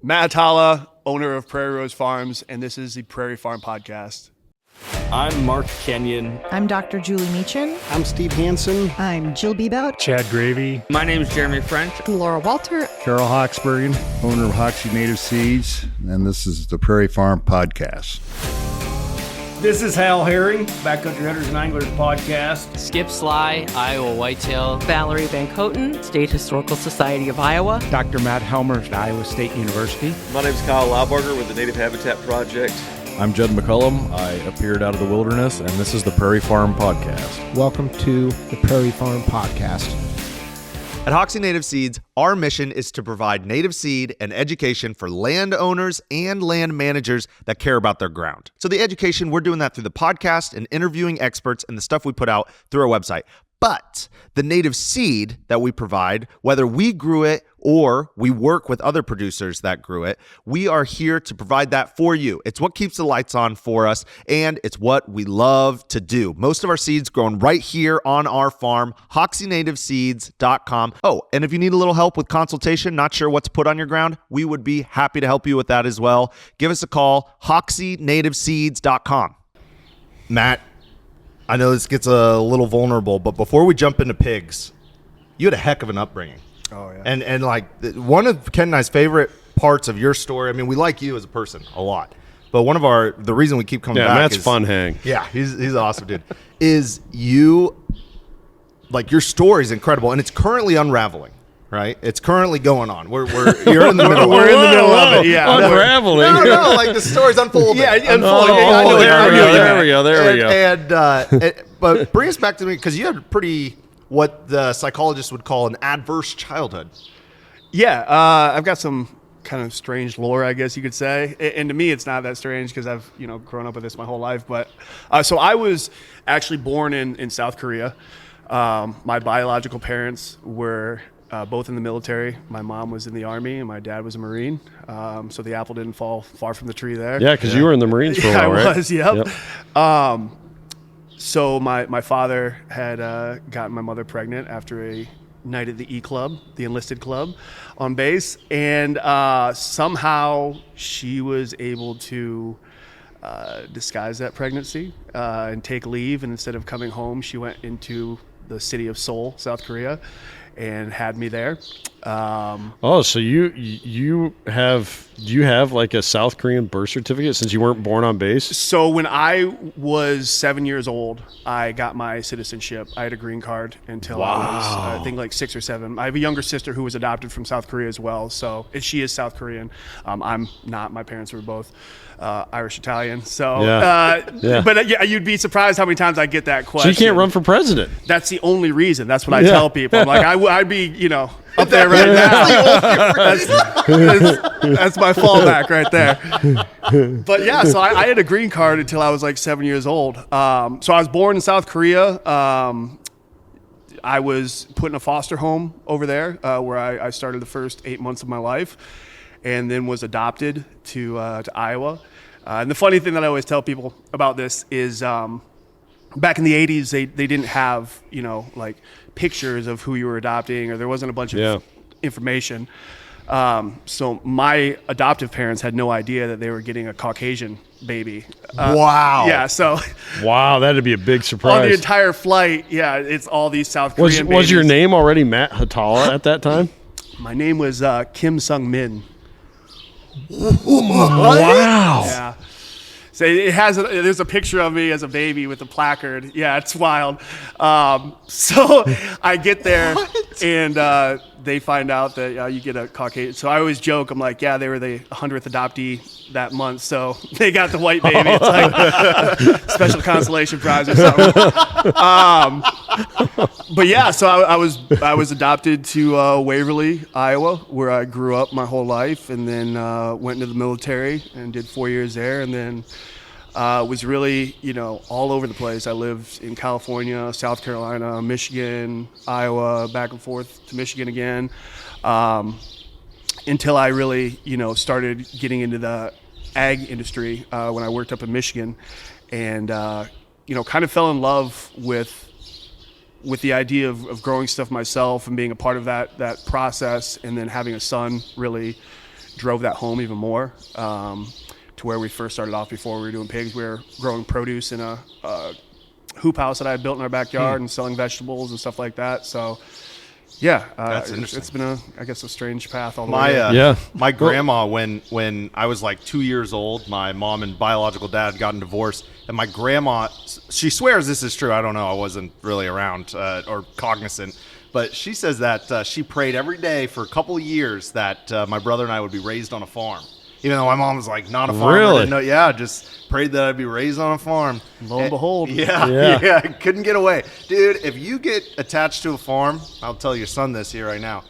Matt Hatala, owner of Prairie Farms, and this is the Prairie Farm Podcast. I'm Mark Kenyon. I'm Dr. Julie Meechan. I'm Steve Hansen. I'm Jill Bebout. Chad Gravy. My name is Jeremy French. I'm Laura Walter. Carol Hawksbergen, owner of Hoxie Native Seeds, and this is the Prairie Farm Podcast. This is Hal Herring, Backcountry Hunters and Anglers Podcast. Skip Sly, Iowa Whitetail. Valerie Van Coten, State Historical Society of Iowa. Dr. Matt Helmer at Iowa State University. My name is Kyle Laubarger with the Native Habitat Project. I'm Judd McCullum. I appeared out of the wilderness, and this is the Prairie Farm Podcast. Welcome to the Prairie Farm Podcast. At Hoxie Native Seeds, our mission is to provide native seed and education for landowners and land managers that care about their ground. So the education, we're doing that through the podcast and interviewing experts and the stuff we put out through our website. But the native seed that we provide, whether we grew it or we work with other producers that grew it, we are here to provide that for you. It's what keeps the lights on for us, and it's what we love to do. Most of our seeds grown right here on our farm, HoxieNativeSeeds.com. Oh, and if you need a little help with consultation, not sure what to put on your ground, we would be happy to help you with that as well. Give us a call, HoxieNativeSeeds.com. Matt, I know this gets a little vulnerable, but before we jump into pigs, you had a heck of an upbringing. Oh, yeah. And like one of Ken and I's favorite parts of your story, I mean, we like you as a person a lot, but the reason we keep coming back Matt's is, fun hang. Yeah, he's an awesome dude. Is you, like, your story is incredible, and it's currently unraveling. Right, it's currently going on. You're in the middle. We're in the middle of it. Yeah, unraveling. No, like the story's unfolding. Yeah, unfolding. There we go. And but bring us back to me, because you had what the psychologists would call an adverse childhood. Yeah, I've got some kind of strange lore, I guess you could say. And to me, it's not that strange because I've grown up with this my whole life. But so I was actually born in South Korea. My biological parents were both in the military. My mom was in the Army, and my dad was a Marine. So the apple didn't fall far from the tree there. Yeah, because you were in the Marines for a while, right? I was, yep. So my father had gotten my mother pregnant after a night at the E Club, the enlisted club, on base. And somehow she was able to disguise that pregnancy and take leave. And instead of coming home, she went into the city of Seoul, South Korea, and had me there. So you have like a South Korean birth certificate since you weren't born on base? So when I was 7 years old, I got my citizenship. I had a green card until I was, I think, like 6 or 7. I have a younger sister who was adopted from South Korea as well. So she is South Korean. I'm not. My parents were both Irish Italian. So, but you'd be surprised how many times I get that question. So you can't run for president. That's the only reason. That's what I tell people. I'm like, I'd be, up there right now. That's my fallback right there. But yeah, so I had a green card until I was like 7 years old. So I was born in South Korea. I was put in a foster home over there where I started the first 8 months of my life, and then was adopted to Iowa. And the funny thing that I always tell people about this is back in the 80s, they didn't have, like pictures of who you were adopting, or there wasn't a bunch of information. So my adoptive parents had no idea that they were getting a Caucasian baby. Wow. Yeah, so. Wow, that'd be a big surprise. On the entire flight, it's all these South Korean babies. Was your name already Matt Hatala at that time? My name was Kim Sung Min. Wow. Yeah. So there's a picture of me as a baby with a placard. Yeah, it's wild. So I get there and they find out that you get a Caucasian. So I always joke, I'm like, they were the 100th adoptee that month. So they got the white baby. It's like a special consolation prize or something. But yeah, so I was adopted to Waverly, Iowa, where I grew up my whole life, and then went into the military and did 4 years there, and then was really, all over the place. I lived in California, South Carolina, Michigan, Iowa, back and forth to Michigan again, until I really, started getting into the ag industry when I worked up in Michigan, and kind of fell in love with the idea of growing stuff myself and being a part of that process, and then having a son really drove that home even more, to where we first started off. Before we were doing pigs, we were growing produce in a hoop house that I had built in our backyard and selling vegetables and stuff like that. So yeah, That's interesting. it's been a strange path all the way. My grandma, when I was like 2 years old, my mom and biological dad had gotten divorced, and my grandma, she swears this is true. I don't know. I wasn't really around or cognizant, but she says that she prayed every day for a couple of years that my brother and I would be raised on a farm. Even though my mom was like not a farmer. Really? Just prayed that I'd be raised on a farm. Lo and behold. Yeah, couldn't get away. Dude, if you get attached to a farm, I'll tell your son this here right now,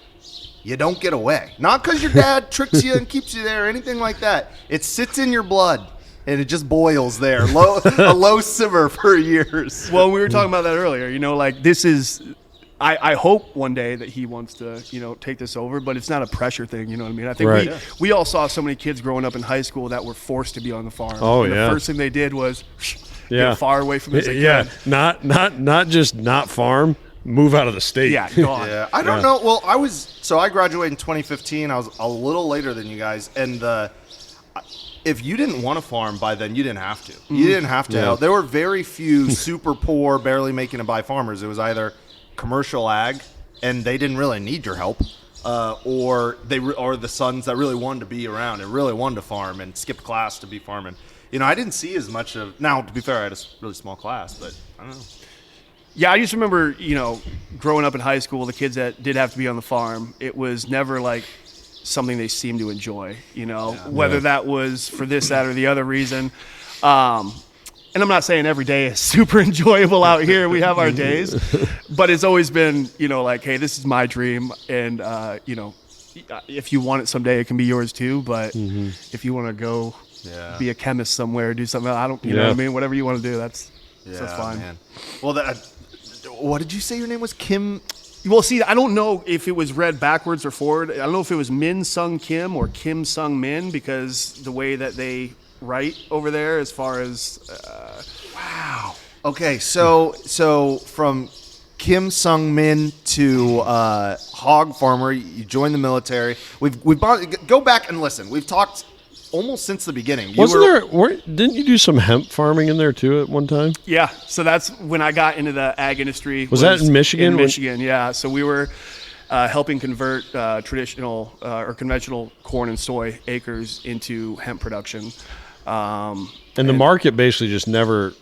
you don't get away. Not because your dad tricks you and keeps you there or anything like that. It sits in your blood, and it just boils there. A low simmer for years. Well, we were talking about that earlier. Like this is... I hope one day that he wants to, take this over, but it's not a pressure thing. You know what I mean? I think we all saw so many kids growing up in high school that were forced to be on the farm. Oh, and yeah. The first thing they did was get far away from this. Not just not farm, move out of the state. Yeah, gone. Yeah, I don't know. Well, I graduated in 2015. I was a little later than you guys, and if you didn't want to farm by then, you didn't have to. You didn't have to. Yeah. There were very few super poor, barely making it by farmers. It was either commercial ag, and they didn't really need your help, or the sons that really wanted to be around and really wanted to farm and skipped class to be farming. I didn't see as much of. Now, to be fair, I had a really small class, but I don't know. Yeah, I just remember, growing up in high school, the kids that did have to be on the farm, it was never like something they seemed to enjoy, whether that was for this, that, or the other reason. And I'm not saying every day is super enjoyable out here. We have our days, but it's always been, like, hey, this is my dream. And, if you want it someday, it can be yours too. But if you want to go be a chemist somewhere, do something else, you know what I mean? Whatever you want to do, that's fine. Man. Well, what did you say your name was? Kim? Well, see, I don't know if it was read backwards or forward. I don't know if it was Min Sung Kim or Kim Sung Min, because the way that they write over there as far as wow. Okay, so from Kim Sung Min to hog farmer, you joined the military. Go back and listen. We've talked almost since the beginning. Didn't you do some hemp farming in there too at one time? Yeah, so that's when I got into the ag industry. Was that in Michigan? In Michigan, yeah. So we were helping convert traditional or conventional corn and soy acres into hemp production. And the market basically just never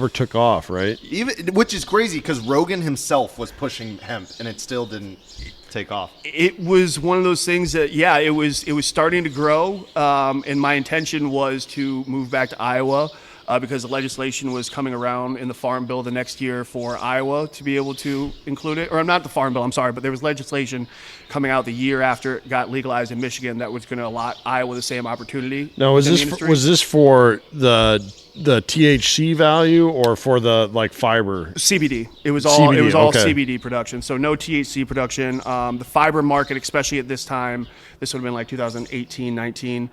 took off, right? Which is crazy because Rogan himself was pushing hemp and it still didn't take off. It was one of those things that, it was starting to grow, and my intention was to move back to Iowa because the legislation was coming around in the Farm Bill the next year for Iowa to be able to include it. Or not the Farm Bill, I'm sorry, but there was legislation coming out the year after it got legalized in Michigan that was going to allot Iowa the same opportunity. Now, was this for the THC value or for the fiber? CBD. It was all okay. CBD production. So no THC production. The fiber market, especially at this time, this would have been like 2018, 19.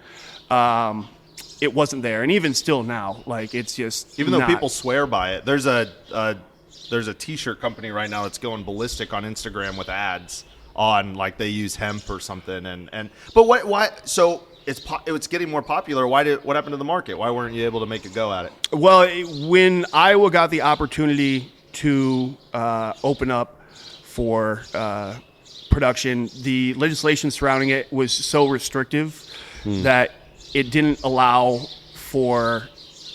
It wasn't there, and even still now, it's just even though people swear by it. There's a T-shirt company right now that's going ballistic on Instagram with ads on they use hemp or something, but why? So it's getting more popular. What happened to the market? Why weren't you able to make a go at it? Well, when Iowa got the opportunity to open up for production, the legislation surrounding it was so restrictive that it didn't allow for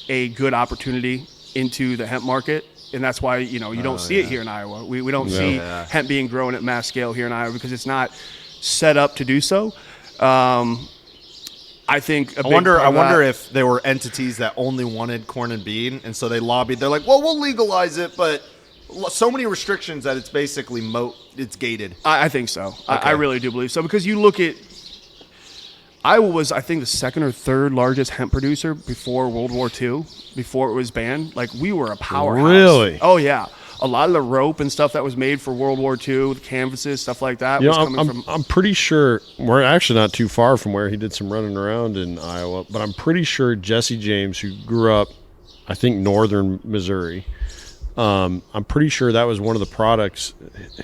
a good opportunity into the hemp market. And that's why, you don't see it here in Iowa. We don't see hemp being grown at mass scale here in Iowa because it's not set up to do so. I think I wonder if there were entities that only wanted corn and bean, and so they lobbied. They're like, well, we'll legalize it, but so many restrictions that it's basically it's gated. I think so. Okay. I really do believe so because you look at Iowa was, I think, the second or third largest hemp producer before World War II, before it was banned. We were a powerhouse. Really? Oh, yeah. A lot of the rope and stuff that was made for World War II, the canvases, stuff like that, was coming from... I'm pretty sure, we're actually not too far from where he did some running around in Iowa, but I'm pretty sure Jesse James, who grew up, I think, northern Missouri, I'm pretty sure that was one of the products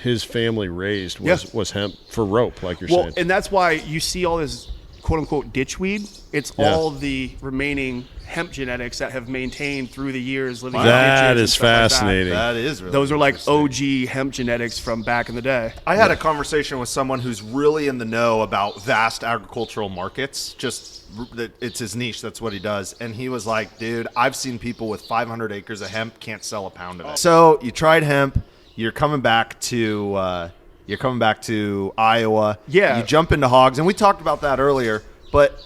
his family raised was hemp for rope, like you're saying. And that's why you see all this quote unquote ditchweed. It's all the remaining hemp genetics that have maintained through the years living in ditches. That and is stuff like fascinating. That is really Those are like interesting. OG hemp genetics from back in the day. I had a conversation with someone who's really in the know about vast agricultural markets. Just that it's his niche. That's what he does. And he was like, dude, I've seen people with 500 acres of hemp can't sell a pound of it. So you tried hemp. You're coming back to Iowa. Yeah. You jump into hogs. And we talked about that earlier. But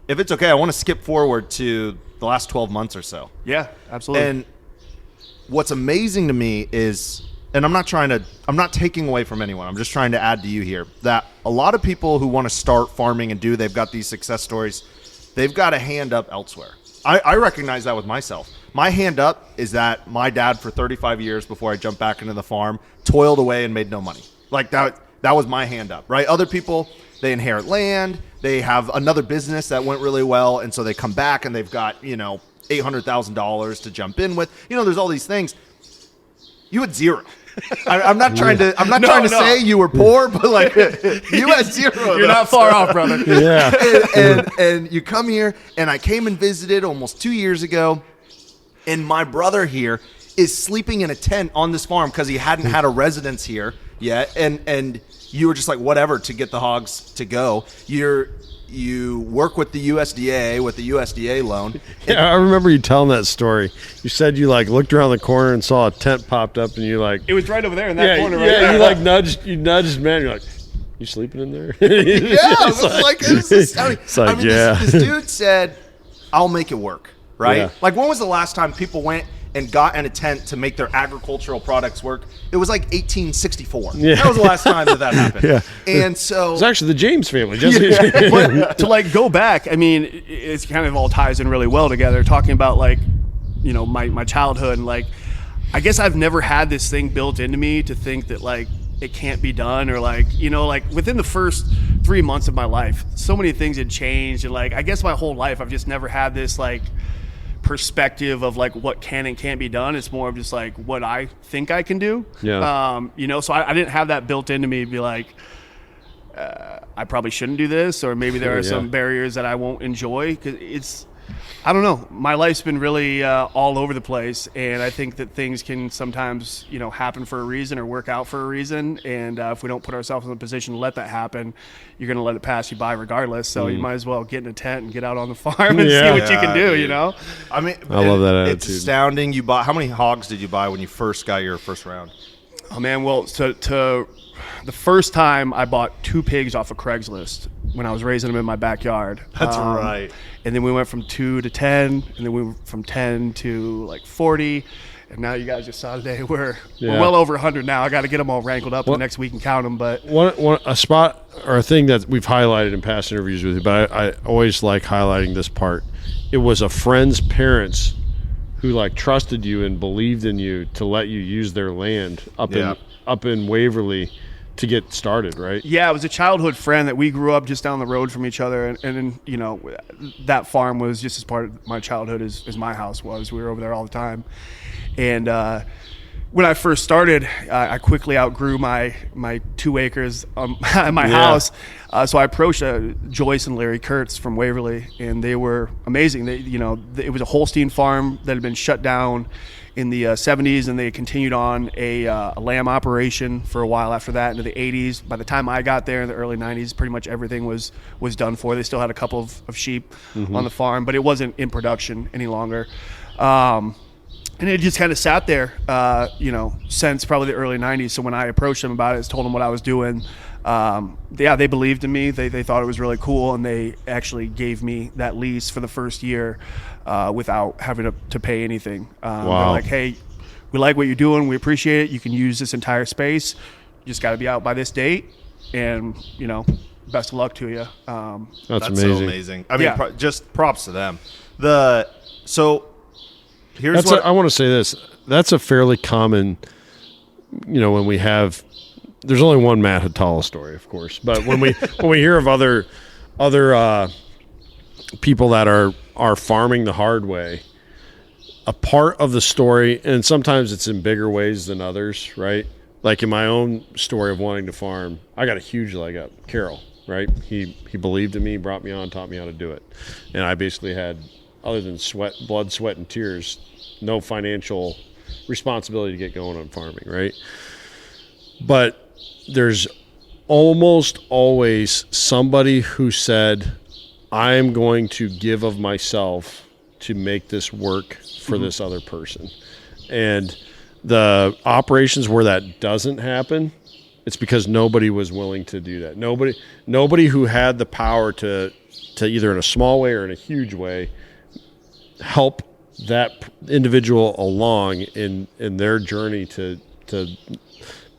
if it's okay, I want to skip forward to the last 12 months or so. Yeah, absolutely. And what's amazing to me is, and I'm not taking away from anyone. I'm just trying to add to you here that a lot of people who want to start farming and they've got these success stories, they've got a hand up elsewhere. I recognize that with myself. My hand up is that my dad for 35 years before I jumped back into the farm toiled away and made no money. Like that was my hand up, right? Other people, they inherit land, they have another business that went really well, and so they come back and they've got, $800,000 to jump in with. There's all these things. You had zero. I'm not trying to. I'm not trying to say you were poor, but like you had zero. You're not far off, brother. Yeah. and you come here, and I came and visited almost 2 years ago, and my brother here is sleeping in a tent on this farm because he hadn't had a residence here yet, and you were just like whatever to get the hogs to go. You work with the USDA loan. Yeah, I remember you telling that story. You said you looked around the corner and saw a tent popped up, and you It was right over there in that corner. Right yeah. there. You nudged man. You're like, you sleeping in there? It was astounding. It's like, this dude said, "I'll make it work." Right? Yeah. Like, when was the last time people went and got in a tent to make their agricultural products work? It was like 1864. Yeah. That was the last time that happened. Yeah. And so It's actually the James family. But to go back, I mean, it's kind of all ties in really well together. Talking about my childhood, and I guess I've never had this thing built into me to think that it can't be done, or within the first 3 months of my life, so many things had changed, and I guess my whole life I've just never had this perspective of what can and can't be done. It's more of just what I think I can do. Yeah. So I didn't have that built into me to be I probably shouldn't do this, or maybe there are some barriers that I won't enjoy, because I don't know. My life's been really all over the place, and I think that things can sometimes, happen for a reason or work out for a reason. And if we don't put ourselves in a position to let that happen, you're going to let it pass you by regardless. So you might as well get in a tent and get out on the farm and see what you can do, dude. I mean, I love that It's attitude. astounding. How many hogs did you buy when you first got your first round? Oh man, well, to the first time I bought 2 pigs off of Craigslist when I was raising them in my backyard. That's right. And then we went from 2 to 10, and then we went from 10 to 40. And now you guys just saw today we're well over 100 now. I got to get them all rankled up the next week and count them. But a spot or a thing that we've highlighted in past interviews with you, but I always like highlighting this part. It was a friend's parents who trusted you and believed in you to let you use their land up in Waverly to get started, right? Yeah, it was a childhood friend that we grew up just down the road from each other, and that farm was just as part of my childhood as my house was. We were over there all the time, and when I first started, I quickly outgrew my 2 acres at my house. So I approached Joyce and Larry Kurtz from Waverly, and they were amazing. It was a Holstein farm that had been shut down in the 70s, and they continued on a lamb operation for a while after that into the 80s. By the time I got there in the early 90s, pretty much everything was done for. They still had a couple of sheep on the farm, but it wasn't in production any longer. And it just kind of sat there, since probably the early 90s. So when I approached them about it, told them what I was doing, they believed in me. They thought it was really cool, and they actually gave me that lease for the first year without having to pay anything. Wow. They're like, hey, we like what you're doing. We appreciate it. You can use this entire space. You just got to be out by this date, and, best of luck to you. That's amazing. So amazing. I mean, just props to them. Here's I want to say this. That's a fairly common, when we have, there's only one Matt Hatala story, of course, but when we hear of other people that are farming the hard way, a part of the story, and sometimes it's in bigger ways than others, right? Like in my own story of wanting to farm, I got a huge leg up, Carol, right? He believed in me, brought me on, taught me how to do it. And I basically had, other than blood, sweat, and tears, no financial responsibility to get going on farming, right? But there's almost always somebody who said, I'm going to give of myself to make this work for this other person. And the operations where that doesn't happen, it's because nobody was willing to do that. Nobody who had the power to either in a small way or in a huge way help that individual along in their journey to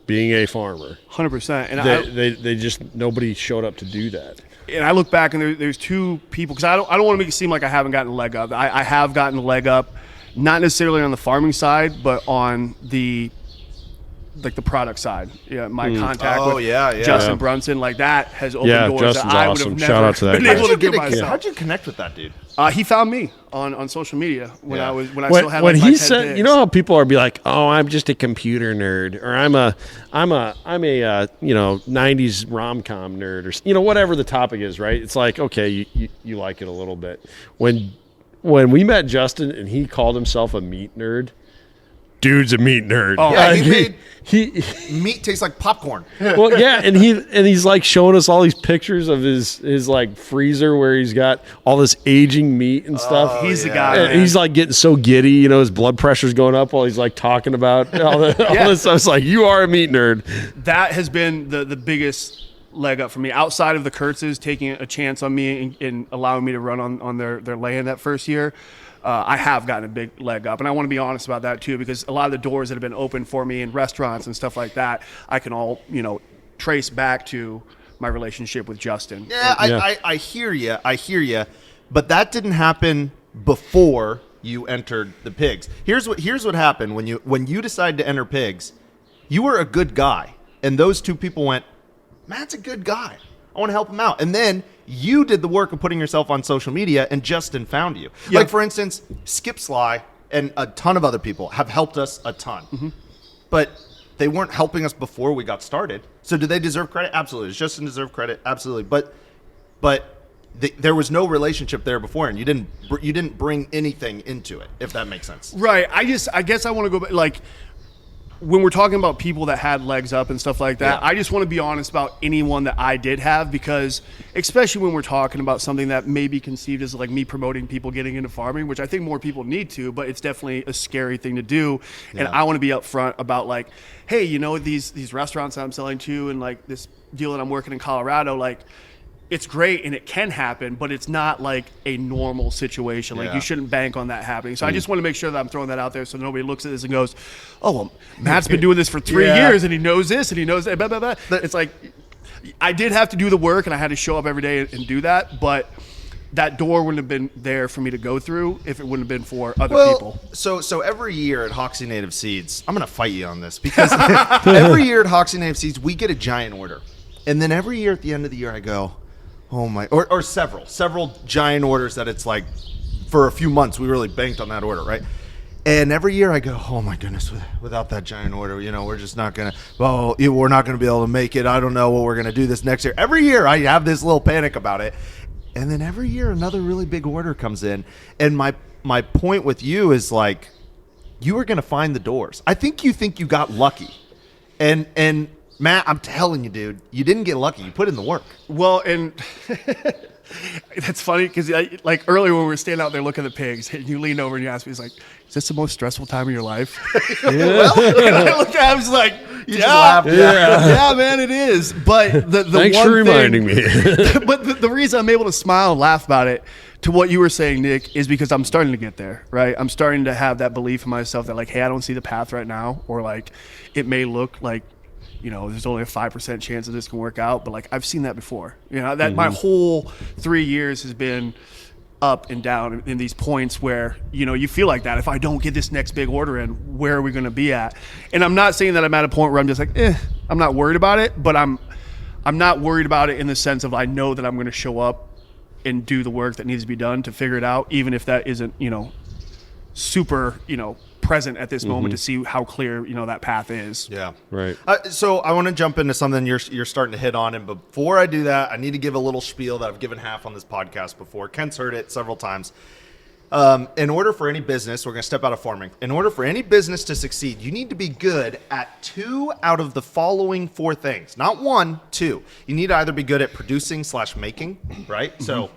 being a farmer. 100%. And they just, nobody showed up to do that. And I look back and there's two people, because I don't want to make it seem like I haven't gotten a leg up. I have gotten a leg up, not necessarily on the farming side, but on the product side. Yeah, my contact with Justin Brunson, like that has opened doors Justin's that I awesome. would have Shout never out to that been guy. able to give myself. How'd you connect with that dude? He found me on social media when I still had when like, my he 10 said, pigs. you know how people are be like, oh, I'm just a computer nerd, or I'm a 90s rom-com nerd, or whatever the topic is, right? It's like, okay, you like it a little bit. When we met Justin and he called himself a meat nerd, dude's a meat nerd. Oh, yeah, meat tastes like popcorn. Well, yeah, and he's like showing us all these pictures of his like freezer where he's got all this aging meat and stuff. He's the guy. And he's like getting so giddy, his blood pressure's going up while he's like talking about all this stuff. It's like, you are a meat nerd. That has been the biggest leg up for me, outside of the Kurtzes taking a chance on me and allowing me to run on their land that first year. I have gotten a big leg up, and I want to be honest about that too, because a lot of the doors that have been open for me in restaurants and stuff like that, I can all trace back to my relationship with Justin. Yeah, I hear you. But that didn't happen before you entered the pigs. Here's what happened when you decided to enter pigs. You were a good guy, and those two people went, Matt's a good guy, I want to help him out. And then you did the work of putting yourself on social media, and Justin found you. Yeah. Like, for instance, Skip Sly and a ton of other people have helped us a ton. Mm-hmm. But they weren't helping us before we got started. So do they deserve credit? Absolutely. Does Justin deserve credit? Absolutely. But there was no relationship there before, and you didn't bring anything into it, if that makes sense. Right. I guess I want to go back, like, when we're talking about people that had legs up and stuff like that, I just want to be honest about anyone that I did have, because especially when we're talking about something that may be conceived as like me promoting people getting into farming, which I think more people need to, but it's definitely a scary thing to do. Yeah. And I want to be upfront about like, hey, these restaurants that I'm selling to and like this deal that I'm working in Colorado, like, it's great and it can happen, but it's not like a normal situation. Like, you shouldn't bank on that happening. So I just want to make sure that I'm throwing that out there so nobody looks at this and goes, oh, well, Matt's been doing this for 3 years and he knows this and he knows that, blah, blah, blah. It's like, I did have to do the work and I had to show up every day and do that, but that door wouldn't have been there for me to go through if it wouldn't have been for other people. So every year at Hoxie Native Seeds, I'm going to fight you on this, because every year at Hoxie Native Seeds, we get a giant order. And then every year at the end of the year, I go, oh my, or several giant orders that it's like for a few months we really banked on that order, right? And every year I go, oh my goodness, without that giant order, we're just not gonna. Well, we're not gonna be able to make it. I don't know what we're gonna do this next year. Every year I have this little panic about it, and then every year another really big order comes in. And my point with you is like, you are gonna find the doors. I think you got lucky, and Matt, I'm telling you, dude, you didn't get lucky. You put in the work. Well, and that's funny because like earlier when we were standing out there looking at the pigs, and you leaned over and you asked me, he's like, is this the most stressful time of your life? Well, and I looked at him, I was like, yeah, man, it is. But the thanks one for reminding me. But the reason I'm able to smile and laugh about it, to what you were saying, Nick, is because I'm starting to get there, right? I'm starting to have that belief in myself that like, hey, I don't see the path right now, or like it may look like, there's only a 5% chance that this can work out, but like I've seen that before. That my whole 3 years has been up and down in these points where, you feel like that. If I don't get this next big order in, where are we going to be at? And I'm not saying that I'm at a point where I'm just like, I'm not worried about it, but I'm not worried about it in the sense of I know that I'm going to show up and do the work that needs to be done to figure it out, even if that isn't, super, present at this moment to see how clear, that path is. Yeah. Right. So I want to jump into something you're starting to hit on. And before I do that, I need to give a little spiel that I've given half on this podcast before. Ken's heard it several times. In order for any business, we're going to step out of farming. In order for any business to succeed, you need to be good at 2 out of the following 4 things. Not 1, 2. You need to either be good at producing/making, right? So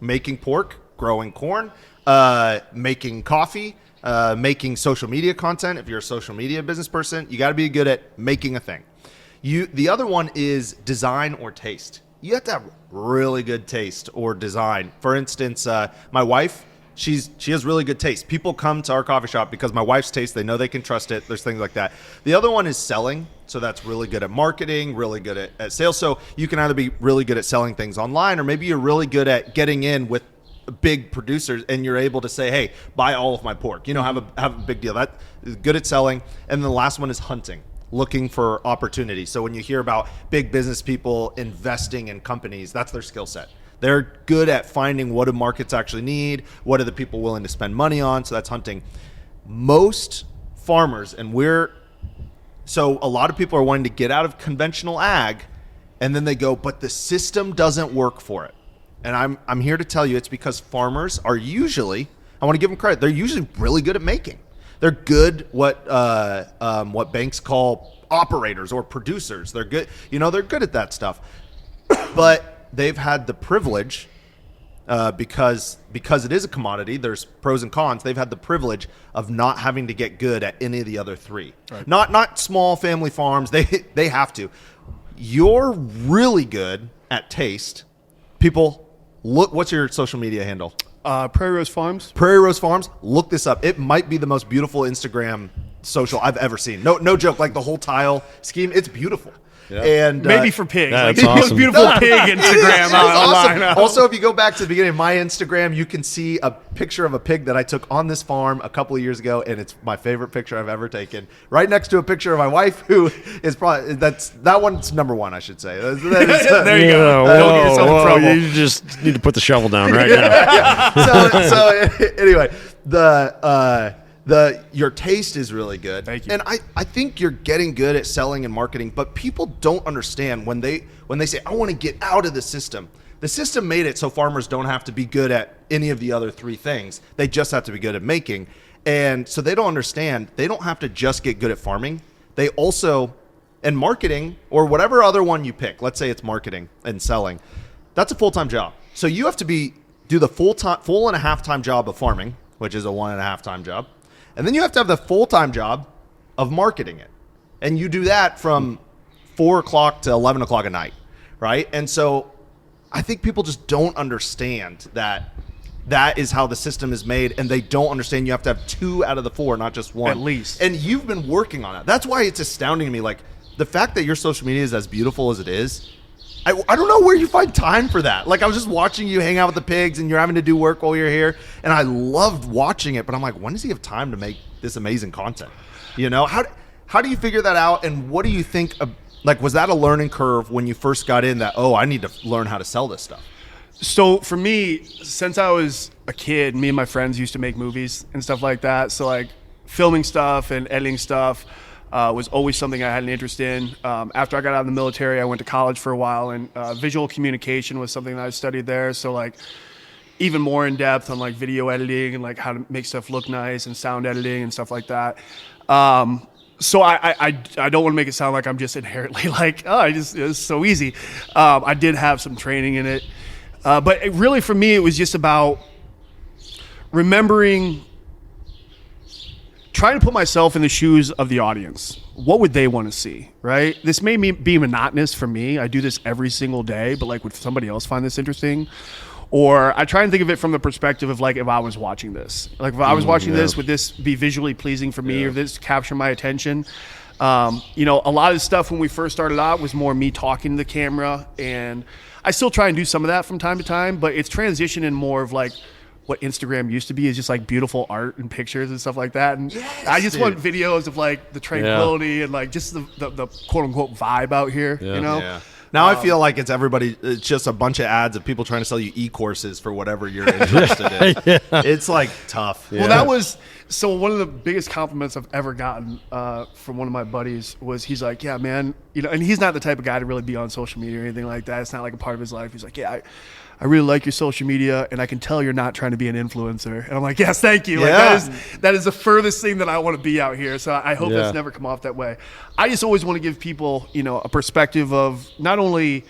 making pork, growing corn, making coffee, making social media content. If you're a social media business person, you got to be good at making a thing. The other one is design or taste. You have to have really good taste or design. For instance, my wife, she has really good taste. People come to our coffee shop because my wife's taste, they know they can trust it. There's things like that. The other one is selling. So that's really good at marketing, really good at sales. So you can either be really good at selling things online, or maybe you're really good at getting in with big producers and you're able to say, hey, buy all of my pork, have a big deal. That is good at selling. And the last one is hunting, looking for opportunity. So when you hear about big business people investing in companies, that's their skill set. They're good at finding what do markets actually need, what are the people willing to spend money on. So that's hunting. Most farmers, so a lot of people are wanting to get out of conventional ag, and then they go, but the system doesn't work for it. And I'm here to tell you it's because farmers are usually, I want to give them credit, they're usually really good at making. They're good what banks call operators or producers. They're good, they're good at that stuff. But they've had the privilege, because it is a commodity, there's pros and cons, they've had the privilege of not having to get good at any of the other 3. Right. Not small family farms, they have to. You're really good at taste. People, look, what's your social media handle? Prairie Rose Farms. Prairie Rose Farms. Look this up. It might be the most beautiful Instagram social I've ever seen. No joke. Like the whole tile scheme, it's beautiful. Yeah. And maybe for pigs. That's Most awesome. beautiful pig Instagram online. Awesome. Also, if you go back to the beginning of my Instagram, you can see a picture of a pig that I took on this farm a couple of years ago, and it's my favorite picture I've ever taken. Right next to a picture of my wife, who is probably that one's number 1, I should say. That is, there you go. Don't get yourself in trouble. You just need to put the shovel down right now. So anyway, your taste is really good. Thank you. And I think you're getting good at selling and marketing, but people don't understand when they say, I want to get out of the system. The system made it so farmers don't have to be good at any of the other 3 things. They just have to be good at making. And so they don't understand. They don't have to just get good at farming. They also, and marketing or whatever other one you pick, let's say it's marketing and selling, that's a full-time job. So you have to do the full and a half-time job of farming, which is a 1.5-time job. And then you have to have the full-time job of marketing it. And you do that from 4 o'clock to 11 o'clock at night, right? And so I think people just don't understand that is how the system is made, and they don't understand you have to have 2 out of the 4, not just 1. At least. And you've been working on it. That's why it's astounding to me. Like, the fact that your social media is as beautiful as it is, I don't know where you find time for that. Like, I was just watching you hang out with the pigs and you're having to do work while you're here, and I loved watching it, but I'm like, when does he have time to make this amazing content? How do you figure that out, and what do you think was that a learning curve when you first got in that, I need to learn how to sell this stuff? So for me, since I was a kid, me and my friends used to make movies and stuff like that. So like filming stuff and editing stuff was always something I had an interest in. After I got out of the military, I went to college for a while, and visual communication was something that I studied there. So like even more in depth on like video editing and like how to make stuff look nice and sound editing and stuff like that. So I don't want to make it sound like I'm just inherently like, it's so easy. I did have some training in it. But really for me, it was just about remembering, trying to put myself in the shoes of the audience. What would they want to see, right? This may be monotonous for me. I do this every single day, but like, would somebody else find this interesting? Or I try and think of it from the perspective of like, if I was watching this, like if I was watching this, would this be visually pleasing for me, or this capture my attention? A lot of the stuff when we first started out was more me talking to the camera, and I still try and do some of that from time to time, but it's transitioned in more of like what Instagram used to be, is just like beautiful art and pictures and stuff like that. And I just want videos of like the tranquility and like just the quote unquote vibe out here, Yeah. Now I feel like it's just a bunch of ads of people trying to sell you e-courses for whatever you're interested in. It's like tough. Well, that was, So one of the biggest compliments I've ever gotten from one of my buddies was he's like, yeah, man, and he's not the type of guy to really be on social media or anything like that. It's not like a part of his life. He's like, yeah, I really like your social media, and I can tell you're not trying to be an influencer. And I'm like, yes, thank you. Yeah. Like that is the furthest thing that I want to be out here. So I hope that's never come off that way. I just always want to give people, a perspective of not only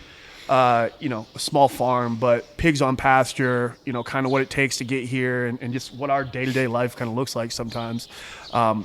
a small farm, but pigs on pasture, kind of what it takes to get here and just what our day-to-day life kind of looks like sometimes.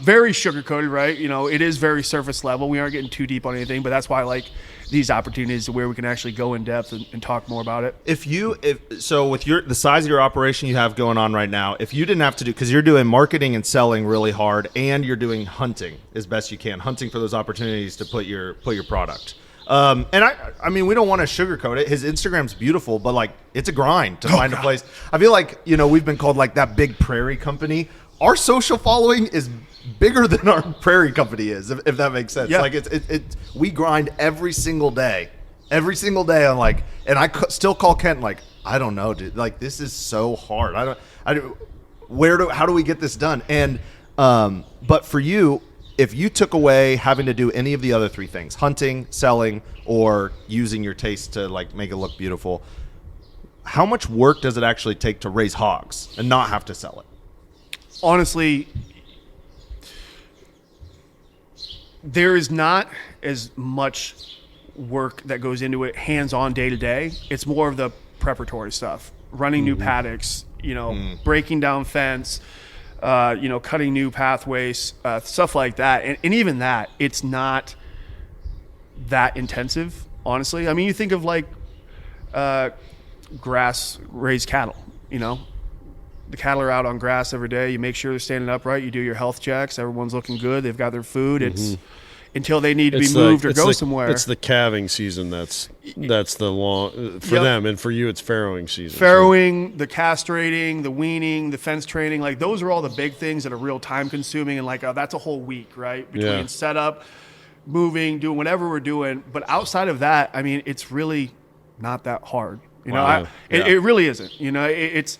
Very sugar-coated, right? It is very surface level. We aren't getting too deep on anything, but that's why I like these opportunities where we can actually go in depth and talk more about it. So with the size of your operation you have going on right now, if you didn't have to because you're doing marketing and selling really hard, and you're doing hunting as best you can, hunting for those opportunities to put your product. And I mean, we don't want to sugarcoat it. His Instagram's beautiful, but like it's a grind to find a place. I feel like, we've been called like that big Prairie company. Our social following is bigger than our Prairie company is, if that makes sense. Yeah. Like we grind every single day on like, and I still call Kent like, I don't know, dude, like this is so hard. How do we get this done? And, but for you, if you took away having to do any of the other three things, hunting, selling, or using your taste to like make it look beautiful, how much work does it actually take to raise hogs and not have to sell it? Honestly, there is not as much work that goes into it hands-on day to day. It's more of the preparatory stuff, running new paddocks, breaking down fence, cutting new pathways, stuff like that. And even that, it's not that intensive, honestly. I mean, you think of like grass-raised cattle, The cattle are out on grass every day. You make sure they're standing upright. You do your health checks. Everyone's looking good. They've got their food. It's until they need to be moved or go somewhere. It's the calving season. That's the long for them, and for you, it's farrowing season. Farrowing, the castrating, the weaning, the fence training. Like those are all the big things that are real time consuming, and like that's a whole week, right? Between setup, moving, doing whatever we're doing. But outside of that, I mean, it's really not that hard. It really isn't. It's.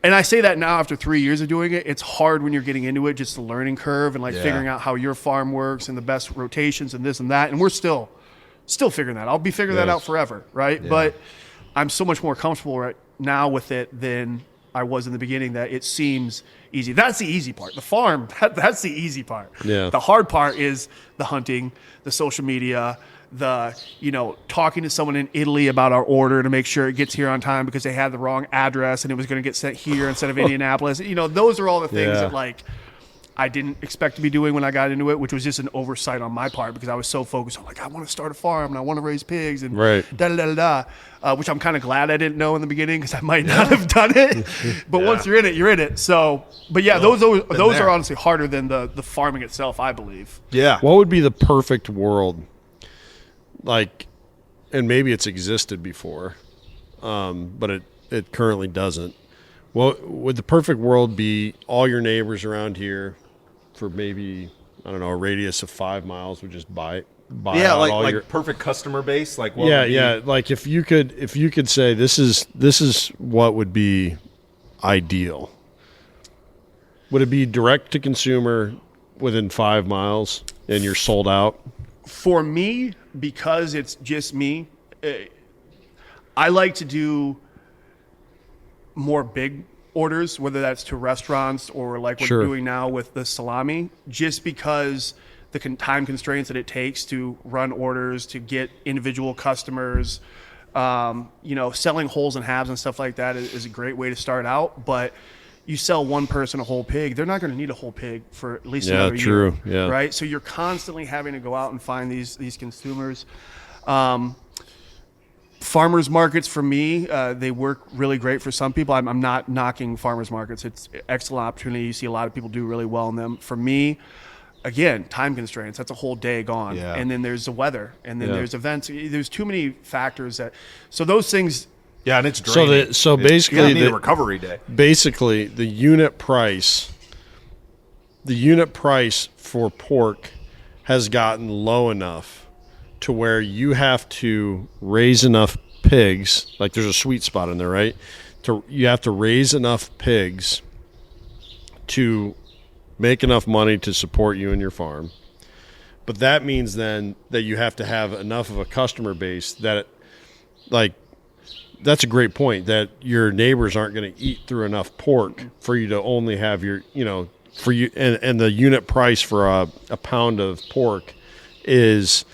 And I say that now after 3 years of doing it. It's hard when you're getting into it, just the learning curve and figuring out how your farm works and the best rotations and this and that. And we're still figuring that. I'll be figuring that out forever, right? Yeah. But I'm so much more comfortable right now with it than I was in the beginning that it seems easy. That's the easy part. The farm, that's the easy part. Yeah. The hard part is the hunting, the social media, the talking to someone in Italy about our order to make sure it gets here on time because they had the wrong address and it was going to get sent here instead of Indianapolis. Those are all the things that like I didn't expect to be doing when I got into it, which was just an oversight on my part because I was so focused on like I want to start a farm and I want to raise pigs and which I'm kind of glad I didn't know in the beginning because I might not have done it. But once you're in it, you're in it. So, but yeah, those are honestly harder than the farming itself, I believe. Yeah. What would be the perfect world? Like, and maybe it's existed before, but it currently doesn't. Well, would the perfect world be all your neighbors around here for maybe, I don't know, a radius of 5 miles would just buy out all your perfect customer base? Like, like if you could say this is what would be ideal. Would it be direct to consumer within 5 miles and you're sold out? For me, because it's just me, I like to do more big orders, whether that's to restaurants or like what we're doing now with the salami, just because the time constraints that it takes to run orders, to get individual customers, selling wholes and halves and stuff like that is a great way to start out. But you sell one person a whole pig, they're not going to need a whole pig for at least another year. Yeah. Right? So you're constantly having to go out and find these consumers. Farmers markets for me, they work really great for some people. I'm not knocking farmers markets. It's an excellent opportunity. You see a lot of people do really well in them. For me, again, time constraints. That's a whole day gone. Yeah. And then there's the weather. And then there's events. There's too many factors so those things. Yeah, and it's draining. So basically, the recovery day. Basically, the unit price for pork has gotten low enough to where you have to raise enough pigs. Like there's a sweet spot in there, right? You have to raise enough pigs to make enough money to support you and your farm. But that means then that you have to have enough of a customer base that, like, that's a great point, that your neighbors aren't going to eat through enough pork for you to only have your, for you, and the unit price for a pound of pork is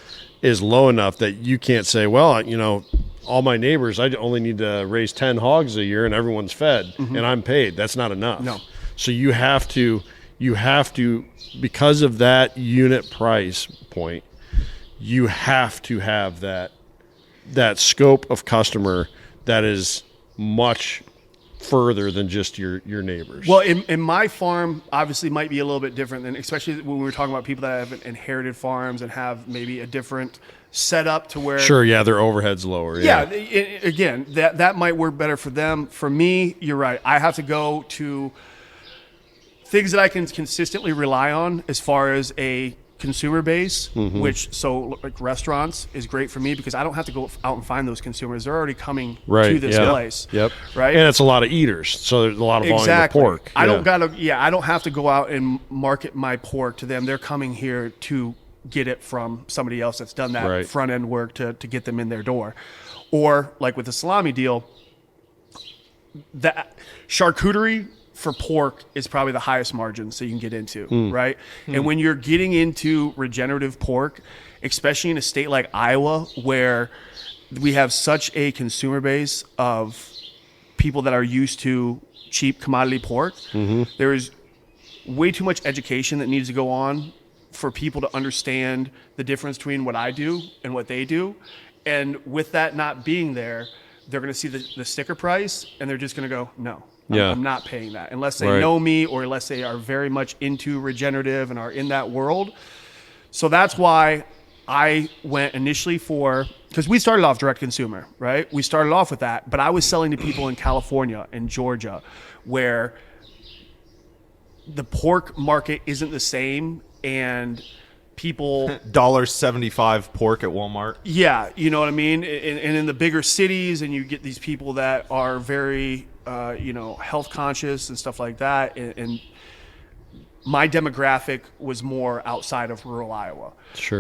low enough that you can't say, well, all my neighbors, I only need to raise 10 hogs a year and everyone's fed and I'm paid. That's not enough. No. So you have to, because of that unit price point, you have to have that scope of customer that is much further than just your neighbors. Well, in my farm, obviously might be a little bit different than, especially when we were talking about people that have inherited farms and have maybe a different setup to where. Sure, yeah, their overhead's lower. Yeah, again, that might work better for them. For me, you're right. I have to go to things that I can consistently rely on as far as a consumer base, like restaurants is great for me because I don't have to go out and find those consumers. They're already coming to this place. Yep. Right. And it's a lot of eaters, so there's a lot of volume of pork. I don't have to go out and market my pork to them. They're coming here to get it from somebody else that's done that front end work to get them in their door. Or like with the salami deal, that charcuterie for pork is probably the highest margin so you can get into, right? And when you're getting into regenerative pork, especially in a state like Iowa, where we have such a consumer base of people that are used to cheap commodity pork, there is way too much education that needs to go on for people to understand the difference between what I do and what they do. And with that not being there, they're going to see the sticker price and they're just going to go, no. I'm not paying that unless they know me or unless they are very much into regenerative and are in that world. So that's why I went initially because we started off direct consumer, right? We started off with that, but I was selling to people in California and Georgia where the pork market isn't the same and people $1.75 pork at Walmart. Yeah, you know what I mean? And in the bigger cities, and you get these people that are very health conscious and stuff like that. And my demographic was more outside of rural Iowa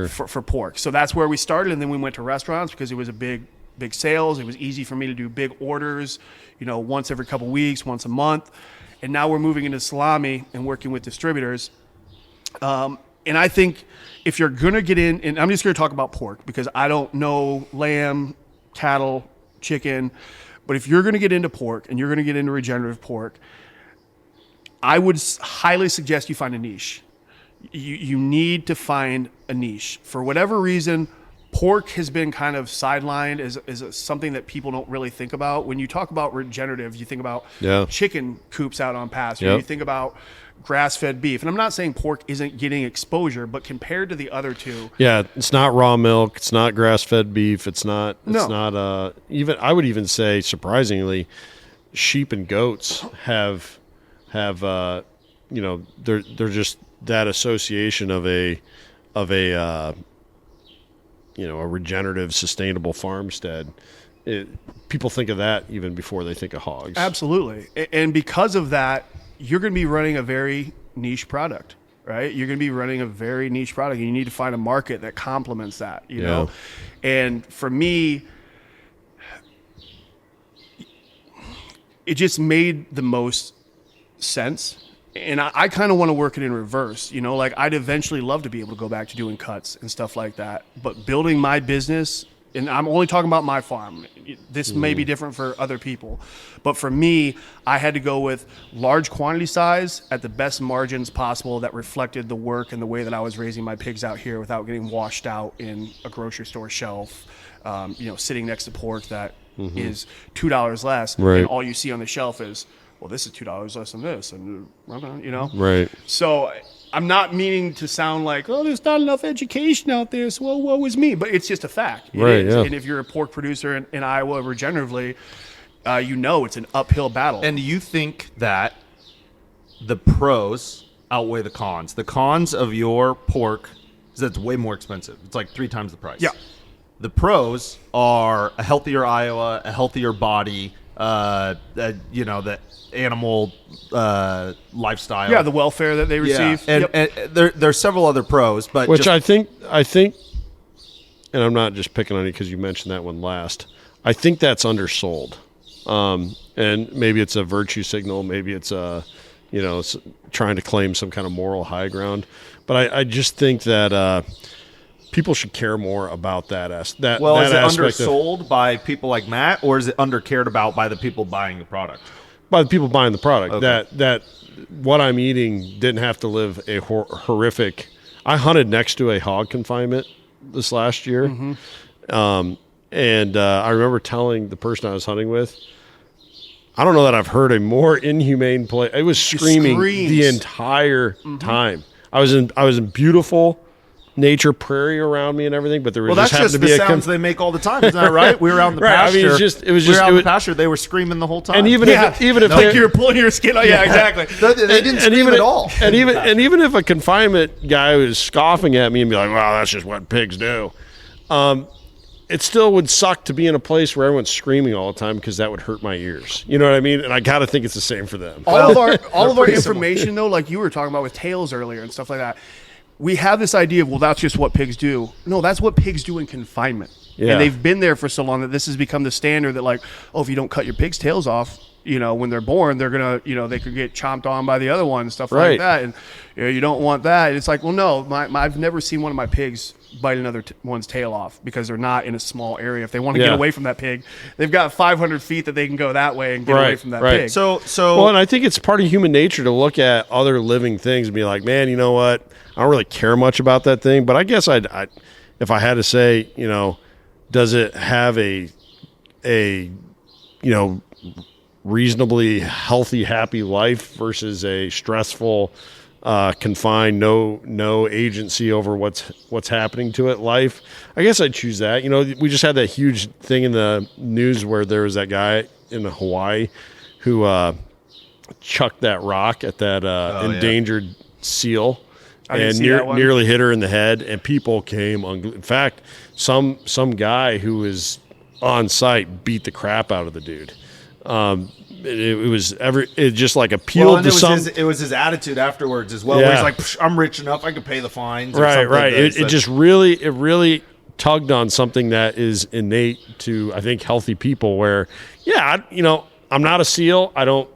for pork. So that's where we started. And then we went to restaurants because it was a big sales. It was easy for me to do big orders, once every couple weeks, once a month. And now we're moving into salami and working with distributors. And I think if you're going to get in, and I'm just going to talk about pork because I don't know lamb, cattle, chicken, but if you're going to get into pork and you're going to get into regenerative pork, I would highly suggest you find a niche. You need to find a niche. For whatever reason, pork has been kind of sidelined as something that people don't really think about. When you talk about regenerative, you think about chicken coops out on pasture. You think about grass-fed beef. And I'm not saying pork isn't getting exposure, but compared to the other two. Yeah, it's not raw milk. It's not grass-fed beef. It's not even, I would even say, surprisingly, sheep and goats have they're just that association of a regenerative, sustainable farmstead. People think of that even before they think of hogs. Absolutely. And because of that, you're going to be running a very niche product, right? You're going to be running a very niche product, and you need to find a market that complements that, you know? And for me, it just made the most sense. And I kind of want to work it in reverse, like I'd eventually love to be able to go back to doing cuts and stuff like that. But building my business, and I'm only talking about my farm. This may be different for other people. But for me, I had to go with large quantity size at the best margins possible that reflected the work and the way that I was raising my pigs out here without getting washed out in a grocery store shelf, sitting next to pork that is $2 less. Right. And all you see on the shelf is, well, this is $2 less than this. And, Right. So I'm not meaning to sound like, oh, there's not enough education out there, so woe is me. But it's just a fact. It is. And if you're a pork producer in Iowa regeneratively, it's an uphill battle. And do you think that the pros outweigh the cons? The cons of your pork is that it's way more expensive. It's like 3 times the price. Yeah. The pros are a healthier Iowa, a healthier body, the animal lifestyle. Yeah, the welfare that they receive. And there's several other pros, but which I think, and I'm not just picking on you because you mentioned that one last. I think that's undersold, and maybe it's a virtue signal, maybe it's trying to claim some kind of moral high ground. But I just think that people should care more about that. Is it undersold by people like Matt, or is it undercared about by the people buying the product? By the people buying the product. Okay. That what I'm eating didn't have to live a horrific. I hunted next to a hog confinement this last year. Mm-hmm. And I remember telling the person I was hunting with, I don't know that I've heard a more inhumane play. It was screaming the entire time. I was in beautiful nature, prairie around me and everything, but there was that's happened just to be the sounds they make all the time. Isn't that right? We were out in the pasture. I mean, it was the pasture. They were screaming the whole time. And even if like you were pulling your skin out. Yeah, exactly. They didn't scream at all. And even if a confinement guy was scoffing at me and be like, "Wow, that's just what pigs do," it still would suck to be in a place where everyone's screaming all the time because that would hurt my ears. You know what I mean? And I got to think it's the same for them. All of our information, though, like you were talking about with tails earlier and stuff like that, we have this idea of, well, that's just what pigs do. No, that's what pigs do in confinement. Yeah. And they've been there for so long that this has become the standard that, like, oh, if you don't cut your pig's tails off, when they're born, they're going to, they could get chomped on by the other one and stuff like that. And you don't want that. And it's like, well, no, I've never seen one of my pigs bite another one's tail off because they're not in a small area. If they want to get away from that pig, they've got 500 feet that they can go that way and get away from that pig. So well, and I think it's part of human nature to look at other living things and be like, man, you know what? I don't really care much about that thing, but I guess I'd if I had to say, does it have a reasonably healthy, happy life versus a stressful, confined, no agency over what's happening to it life? I guess I'd choose that. We just had that huge thing in the news where there was that guy in Hawaii who chucked that rock at that endangered seal and nearly hit her in the head, and people came. In fact, some guy who was on site beat the crap out of the dude. It was just like appealed to some. It was his attitude afterwards as well. Where he's like, I'm rich enough, I could pay the fines. Right. It just really tugged on something that is innate to, I think, healthy people. Where, I'm not a seal. I don't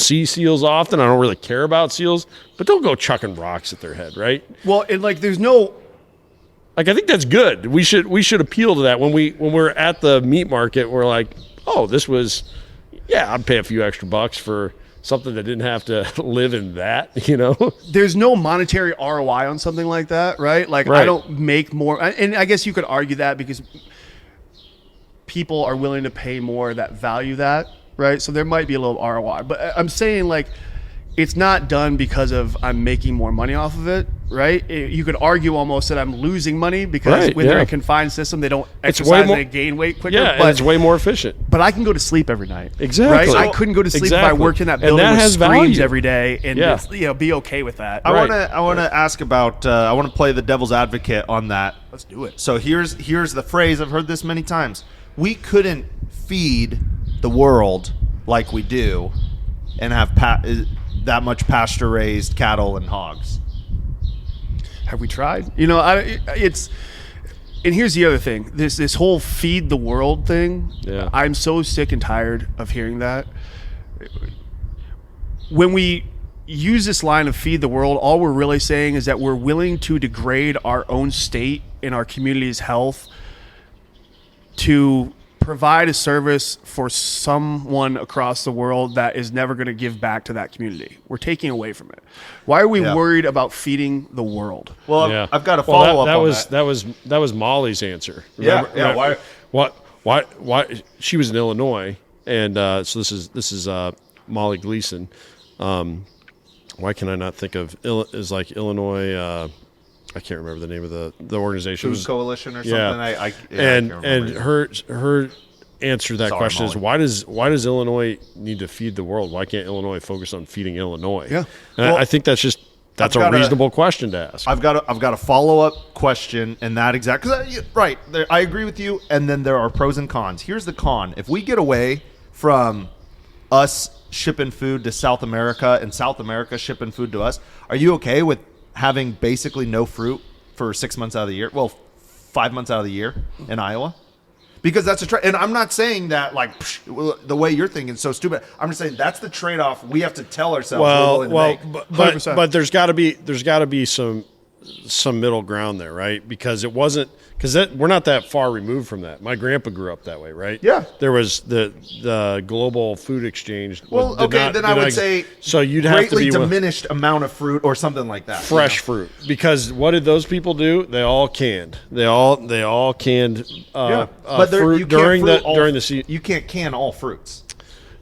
see seals often. I don't really care about seals, but don't go chucking rocks at their head, right? Well, and there's no. I think that's good. We should appeal to that when we're at the meat market. We're like, oh, this was. Yeah, I'd pay a few extra bucks for something that didn't have to live in that, There's no monetary ROI on something like that, right? I don't make more. And I guess you could argue that because people are willing to pay more that value that, right? So there might be a little ROI. But I'm saying, it's not done because of I'm making more money off of it, right? You could argue almost that I'm losing money because when they're in a confined system, they don't exercise and they gain weight quicker. Yeah, but it's way more efficient. But I can go to sleep every night. Exactly. Right? I couldn't go to sleep if I worked in that building with screams value every day and be okay with that. I want to ask about. I want to play the devil's advocate on that. Let's do it. So here's the phrase. I've heard this many times. We couldn't feed the world like we do, and have that much pasture-raised cattle and hogs. Have we tried? And here's the other thing. This whole feed the world thing. Yeah. I'm so sick and tired of hearing that. When we use this line of feed the world, all we're really saying is that we're willing to degrade our own state and our community's health to provide a service for someone across the world that is never going to give back to that community. We're taking away from it. Why are we worried about feeding the world? Well, I've got a follow up on that. That was Molly's answer. Remember, Why? She was in Illinois, and so this is Molly Gleason. Why can I not think of Illinois? I can't remember the name of the organization. Food Coalition or something. Yeah. I can't remember. And her answer to that question is why does Illinois need to feed the world? Why can't Illinois focus on feeding Illinois? Yeah. And I think that's a reasonable question to ask. I've got a follow up question, and that I agree with you. And then there are pros and cons. Here's the con: if we get away from us shipping food to South America and South America shipping food to us. Are you okay with having basically no fruit for 6 months out of the year? Well, 5 months out of the year in Iowa? Because that's a trade. And I'm not saying that like the way you're thinking is so stupid. I'm just saying that's the trade-off we have to tell ourselves we're willing to make. But there's got to be some middle ground there, right? Because it wasn't we're not that far removed from that. My grandpa grew up that way, right? Yeah. There was the global food exchange. Well, I would say so you'd have to greatly be diminished amount of fruit or something like that. Fresh fruit, because what did those people do? They all canned. They all canned. But fruit during the season. You can't can all fruits.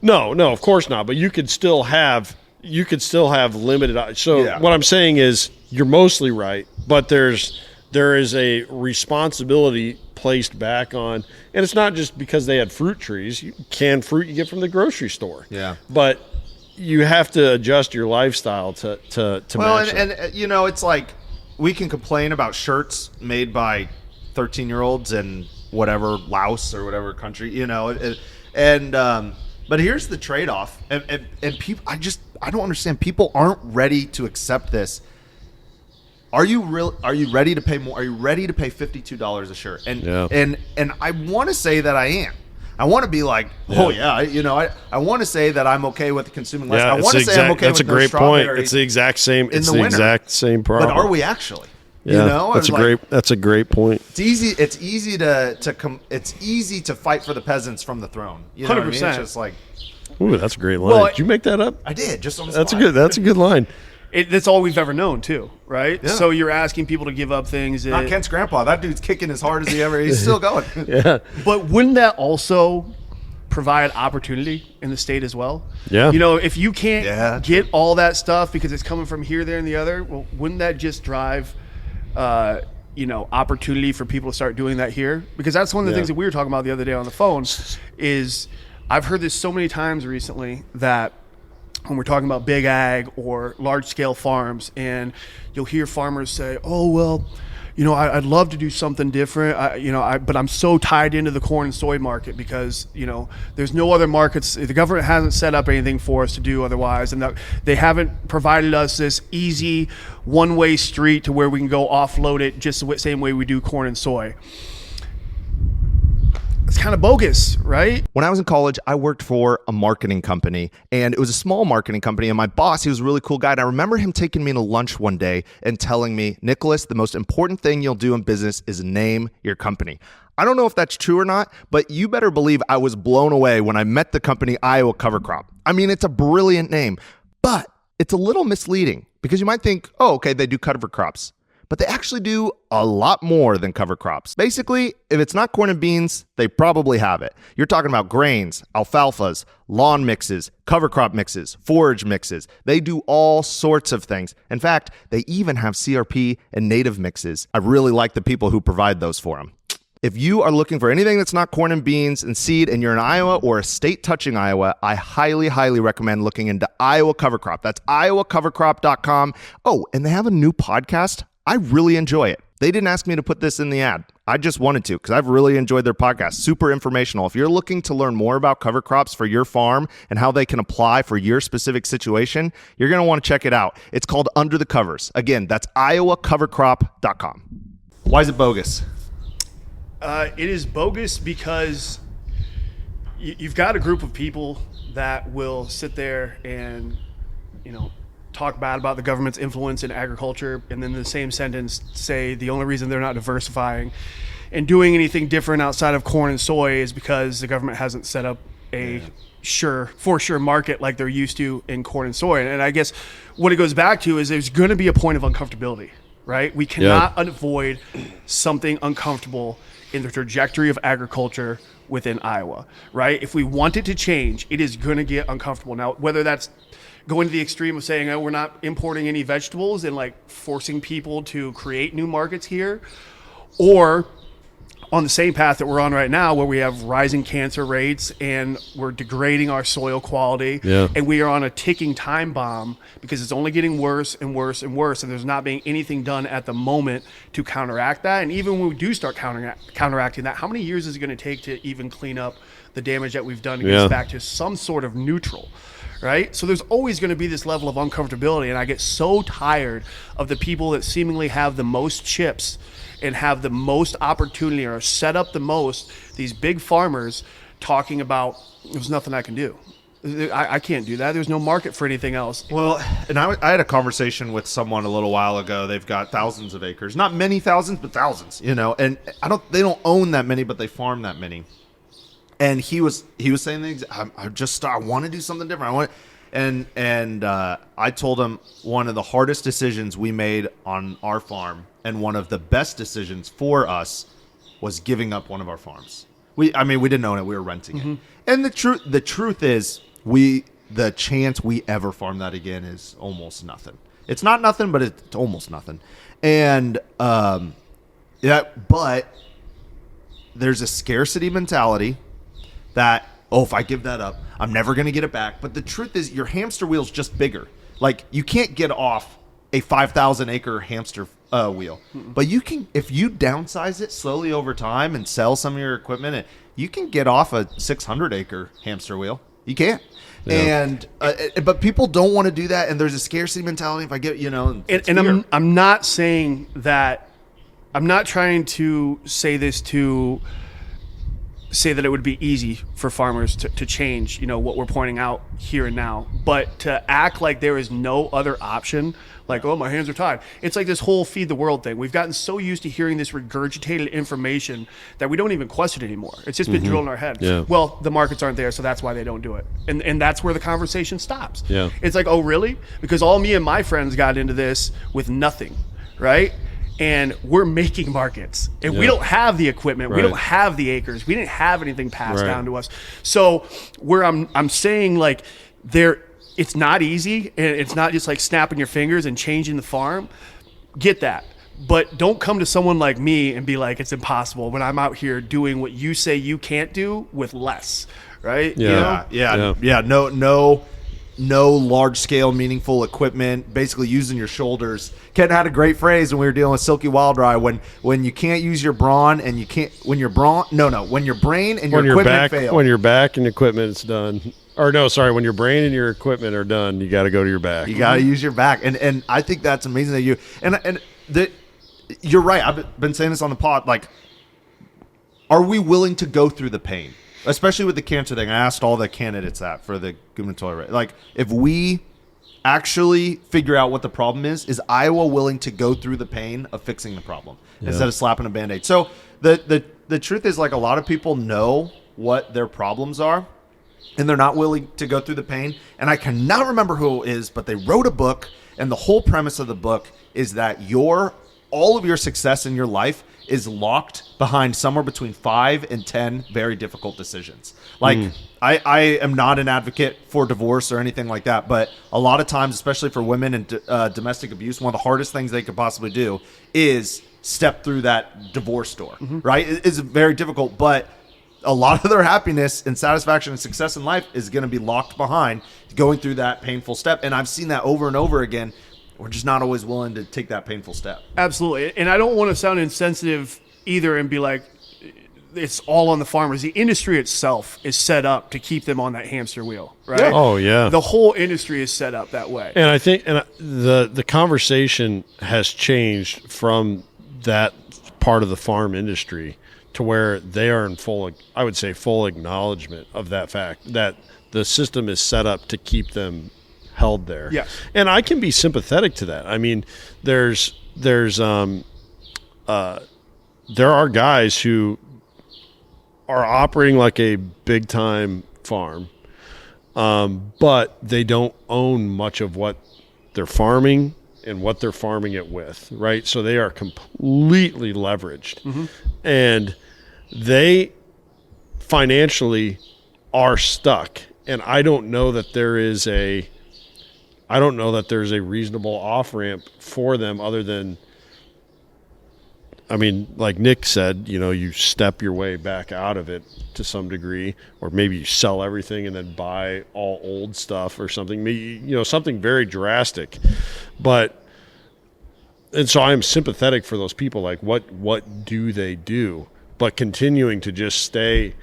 No, of course not. But you could still have limited. So what I'm saying is you're mostly right, but there is a responsibility placed back on, and it's not just because they had fruit trees. Canned fruit you get from the grocery store. Yeah, but you have to adjust your lifestyle to match and it's like we can complain about shirts made by 13-year-olds in whatever Laos or whatever country, but here's the trade-off, and people, I don't understand. People aren't ready to accept this. Are you ready to pay more? Are you ready to pay $52 a shirt? And I want to say that I am. I want to be like, I want to say that I'm okay with consuming less. I want to say I'm okay with no strawberries. That's a great point. It's the exact same. It's the winter. Exact same problem. But are we actually? Yeah, that's a great point. It's easy. It's easy it's easy to fight for the peasants from the throne. 100%. What I mean? It's just like, ooh, that's a great line. Did you make that up? I did. Just on the That's spot. That's a good line. That's all we've ever known, too, right? Yeah. So you're asking people to give up things. Not Kent's grandpa. That dude's kicking as hard as he's still going. Yeah. But wouldn't that also provide opportunity in the state as well? Yeah. If you can't get all that stuff because it's coming from here, there, and the other, well, wouldn't that just drive, opportunity for people to start doing that here? Because that's one of the things that we were talking about the other day on the phone is I've heard this so many times recently that when we're talking about big ag or large-scale farms, and you'll hear farmers say, oh, well, I'd love to do something different, but I'm so tied into the corn and soy market because, there's no other markets. The government hasn't set up anything for us to do otherwise, and that they haven't provided us this easy one-way street to where we can go offload it just the same way we do corn and soy. It's kind of bogus, right? When I was in college, I worked for a marketing company, and it was a small marketing company, and my boss, he was a really cool guy, and I remember him taking me to lunch one day and telling me, Nicholas, the most important thing you'll do in business is name your company. I don't know if that's true or not, but you better believe I was blown away when I met the company Iowa Cover Crop. I mean, it's a brilliant name, but it's a little misleading because you might think, oh, okay, they do cover crops. But they actually do a lot more than cover crops. Basically, if it's not corn and beans, they probably have it. You're talking about grains, alfalfas, lawn mixes, cover crop mixes, forage mixes. They do all sorts of things. In fact, they even have CRP and native mixes. I really like the people who provide those for them. If you are looking for anything that's not corn and beans and seed and you're in Iowa or a state touching Iowa, I highly, highly recommend looking into Iowa Cover Crop. That's iowacovercrop.com. Oh, and they have a new podcast. I really enjoy it. They didn't ask me to put this in the ad. I just wanted to because I've really enjoyed their podcast. Super informational. If you're looking to learn more about cover crops for your farm and how they can apply for your specific situation, you're going to want to check it out. It's called Under the Covers. Again, that's iowacovercrop.com. Why is it bogus? It is bogus because you've got a group of people that will sit there and, talk bad about the government's influence in agriculture, and then in the same sentence say the only reason they're not diversifying and doing anything different outside of corn and soy is because the government hasn't set up a for sure market like they're used to in corn and soy. And I guess what it goes back to is there's going to be a point of uncomfortability, right? We cannot avoid something uncomfortable in the trajectory of agriculture within Iowa, right? If we want it to change, it is going to get uncomfortable. Now, whether that's going to the extreme of saying, oh, we're not importing any vegetables and like forcing people to create new markets here, or on the same path that we're on right now where we have rising cancer rates and we're degrading our soil quality and we are on a ticking time bomb because it's only getting worse and worse and worse, and there's not being anything done at the moment to counteract that. And even when we do start counteracting that, how many years is it going to take to even clean up the damage that we've done to get us back to some sort of neutral. Right? So there's always going to be this level of uncomfortability. And I get so tired of the people that seemingly have the most chips and have the most opportunity or are set up the most, these big farmers talking about, there's nothing I can do. I can't do that. There's no market for anything else. Well, and I had a conversation with someone a little while ago. They've got thousands of acres, not many thousands, but thousands, you know, and they don't own that many, but they farm that many. And he was saying things. I want to do something different. I told him one of the hardest decisions we made on our farm and one of the best decisions for us was giving up one of our farms. We didn't own it. We were renting it. And the truth is the chance we ever farm that again is almost nothing. It's not nothing, but it's almost nothing. And but there's a scarcity mentality that, if I give that up, I'm never going to get it back. But the truth is your hamster wheel's just bigger. Like, you can't get off a 5,000 acre hamster wheel. But you can, if you downsize it slowly over time and sell some of your equipment, you can get off a 600 acre hamster wheel. You can. And but people don't want to do that, and there's a scarcity mentality. If I get, and I'm not saying that. I'm not trying to say this to say that it would be easy for farmers to change, what we're pointing out here and now, but to act like there is no other option, like, oh, my hands are tied. It's like this whole feed the world thing. We've gotten so used to hearing this regurgitated information that we don't even question it anymore. It's just been drilled in our head. Yeah. Well, the markets aren't there, so that's why they don't do it. And that's where the conversation stops. Yeah. It's like, oh, really? Because all me and my friends got into this with nothing, right? And we're making markets, and we don't have the equipment, we don't have the acres, we didn't have anything passed down to us. So where I'm saying, like, it's not easy, and it's not just like snapping your fingers and changing the farm. Get that, but don't come to someone like me and be like, it's impossible when I'm out here doing what you say you can't do with less, right? No large-scale, meaningful equipment, basically using your shoulders. Ken had a great phrase when we were dealing with Silky Wild Rye, when you can't use your brawn and you can't, when your brain and your equipment fail. When your back and equipment's done. Or no, sorry, when your brain and your equipment are done, you got to go to your back. You got to use your back. And I think that's amazing that you're right. I've been saying this on the pod, like, are we willing to go through the pain? Especially with the cancer thing, I asked all the candidates that for the gubernatorial race. Like, if we actually figure out what the problem is Iowa willing to go through the pain of fixing the problem instead of slapping a Band-Aid? So the truth is, like, a lot of people know what their problems are, and they're not willing to go through the pain. And I cannot remember who it is, but they wrote a book, and the whole premise of the book is that all of your success in your life is locked behind somewhere between 5 and 10 very difficult decisions. Like, I am not an advocate for divorce or anything like that, but a lot of times, especially for women and domestic abuse, one of the hardest things they could possibly do is step through that divorce door, right? It's very difficult, but a lot of their happiness and satisfaction and success in life is going to be locked behind going through that painful step. And I've seen that over and over again. We're just not always willing to take that painful step. Absolutely. And I don't want to sound insensitive either and be like, it's all on the farmers. The industry itself is set up to keep them on that hamster wheel, right? Yeah. Oh, yeah. The whole industry is set up that way. And I think the conversation has changed from that part of the farm industry to where they are in full acknowledgement of that fact, that the system is set up to keep them held there. Yes. And I can be sympathetic to that. I mean, there are guys who are operating like a big time farm, but they don't own much of what they're farming and what they're farming it with, right? So they are completely leveraged, and they financially are stuck. And I don't know that there's a reasonable off-ramp for them other than, I mean, like Nick said, you step your way back out of it to some degree, or maybe you sell everything and then buy all old stuff or something, maybe, something very drastic. And so I'm sympathetic for those people. Like, what do they do? But continuing to just stay